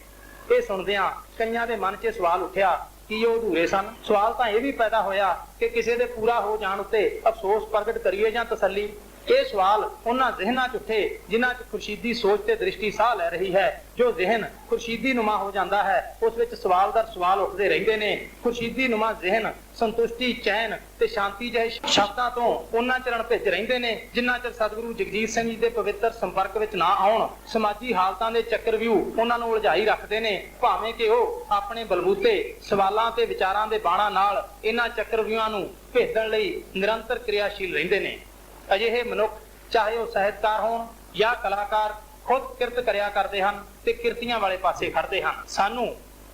ਇਹ ਸੁਣਦਿਆਂ ਕਈਆਂ ਦੇ ਮਨ 'ਚ ਸਵਾਲ ਉੱਠਿਆ ਕਿ ਉਹ ਅਧੂਰੇ ਸਨ। ਸਵਾਲ ਤਾਂ ਇਹ ਵੀ ਪੈਦਾ ਹੋਇਆ ਕਿ ਕਿਸੇ ਦੇ ਪੂਰਾ ਹੋ ਜਾਣ ਉੱਤੇ ਅਫਸੋਸ ਪ੍ਰਗਟ ਕਰੀਏ ਜਾਂ ਤਸੱਲੀ। ਇਹ ਸਵਾਲ ਉਹਨਾਂ ਜ਼ਿਹਨਾਂ 'ਚ ਉੱਠੇ ਜਿਨ੍ਹਾਂ 'ਚ ਖੁਰਸ਼ੀਦੀ ਸੋਚ ਤੇ ਦ੍ਰਿਸ਼ਟੀ ਸਾਹ ਲੈ ਰਹੀ ਹੈ। ਜੋ ਜ਼ਿਹਨ ਖੁਰਸ਼ੀਦੀ ਨੁਮਾ ਹੋ ਜਾਂਦਾ ਹੈ ਉਸ ਵਿੱਚ ਸਵਾਲ ਦਰ ਸਵਾਲ ਉੱਠਦੇ ਰਹਿੰਦੇ ਨੇ। ਖੁਰਸ਼ੀਦੀ ਨੁਮਾ ਜ਼ਿਹਨ ਸੰਤੁਸ਼ਟੀ, ਚੈਨ ਤੇ ਸ਼ਾਂਤੀ ਜਿਹੇ ਸ਼ਬਦਾਂ ਤੋਂ ਉਹਨਾਂ ਚਰਨ ਭਿੱਜ ਰਹਿੰਦੇ ਨੇ ਜਿਨ੍ਹਾਂ ਚਿਰ ਸਤਿਗੁਰੂ ਜਗਜੀਤ ਸਿੰਘ ਜੀ ਦੇ ਪਵਿੱਤਰ ਸੰਪਰਕ ਵਿੱਚ ਨਾ ਆਉਣ। ਸਮਾਜੀ ਹਾਲਤਾਂ ਦੇ ਚੱਕਰਵਿਊ ਉਹਨਾਂ ਨੂੰ ਉਲਝਾਈ ਰੱਖਦੇ ਨੇ, ਭਾਵੇਂ ਕਿ ਉਹ ਆਪਣੇ ਬਲਬੂਤੇ ਸਵਾਲਾਂ ਤੇ ਵਿਚਾਰਾਂ ਦੇ ਬਾਣਾਂ ਨਾਲ ਇਹਨਾਂ ਚੱਕਰਵਿਊਆਂ ਨੂੰ ਭੇਦਣ ਲਈ ਨਿਰੰਤਰ ਕਿਰਿਆਸ਼ੀਲ ਰਹਿੰਦੇ ਨੇ। ਅਜਿਹੇ ਮਨੁੱਖ ਚਾਹੇ ਉਹ ਸਾਹਿਤਕਾਰ ਹੋਣ ਜਾਂ ਕਲਾਕਾਰ ਖੁਦ ਕਿਰਤ ਕਰਿਆ ਕਰਦੇ ਹਨ ਤੇ ਕਿਰਤੀਆਂ ਵਾਲੇ ਪਾਸੇ ਖੜਦੇ ਹਨ। ਸਾਨੂੰ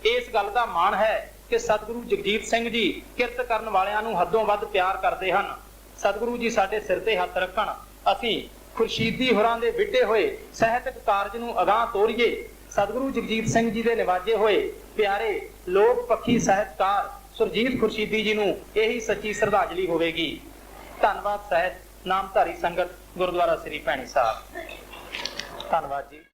ਇਸ ਗੱਲ ਦਾ ਮਾਣ ਹੈ ਕਿ ਸਤਿਗੁਰੂ ਜਗਜੀਤ ਸਿੰਘ ਜੀ ਕਿਰਤ ਕਰਨ ਵਾਲਿਆਂ ਨੂੰ ਹੱਦੋਂ ਵੱਧ ਪਿਆਰ ਕਰਦੇ ਹਨ। ਸਤਿਗੁਰੂ ਜੀ ਸਾਡੇ ਸਿਰ ਤੇ ਹੱਥ ਰੱਖਣ, ਅਸੀਂ ਖੁਰਸ਼ੀਦੀ ਹੋਰਾਂ ਦੇ ਵਿੱਢੇ ਹੋਏ ਸਾਹਿਤਕ ਕਾਰਜ ਨੂੰ ਅਗਾਂਹ ਤੋਰੀਏ। ਸਤਿਗੁਰੂ ਜਗਜੀਤ ਸਿੰਘ ਜੀ ਦੇ ਨਿਵਾਜੇ ਹੋਏ ਪਿਆਰੇ ਲੋਕ ਪੱਖੀ ਸਾਹਿਤਕਾਰ ਸੁਰਜੀਤ ਖੁਰਸ਼ੀਦੀ ਜੀ ਨੂੰ ਇਹੀ ਸੱਚੀ ਸ਼ਰਧਾਂਜਲੀ ਹੋਵੇਗੀ। ਧੰਨਵਾਦ। ਸਾਹਿਤ ਨਾਮਧਾਰੀ ਸੰਗਤ, ਗੁਰਦੁਆਰਾ ਸ੍ਰੀ ਭੈਣੀ ਸਾਹਿਬ। ਧੰਨਵਾਦ ਜੀ।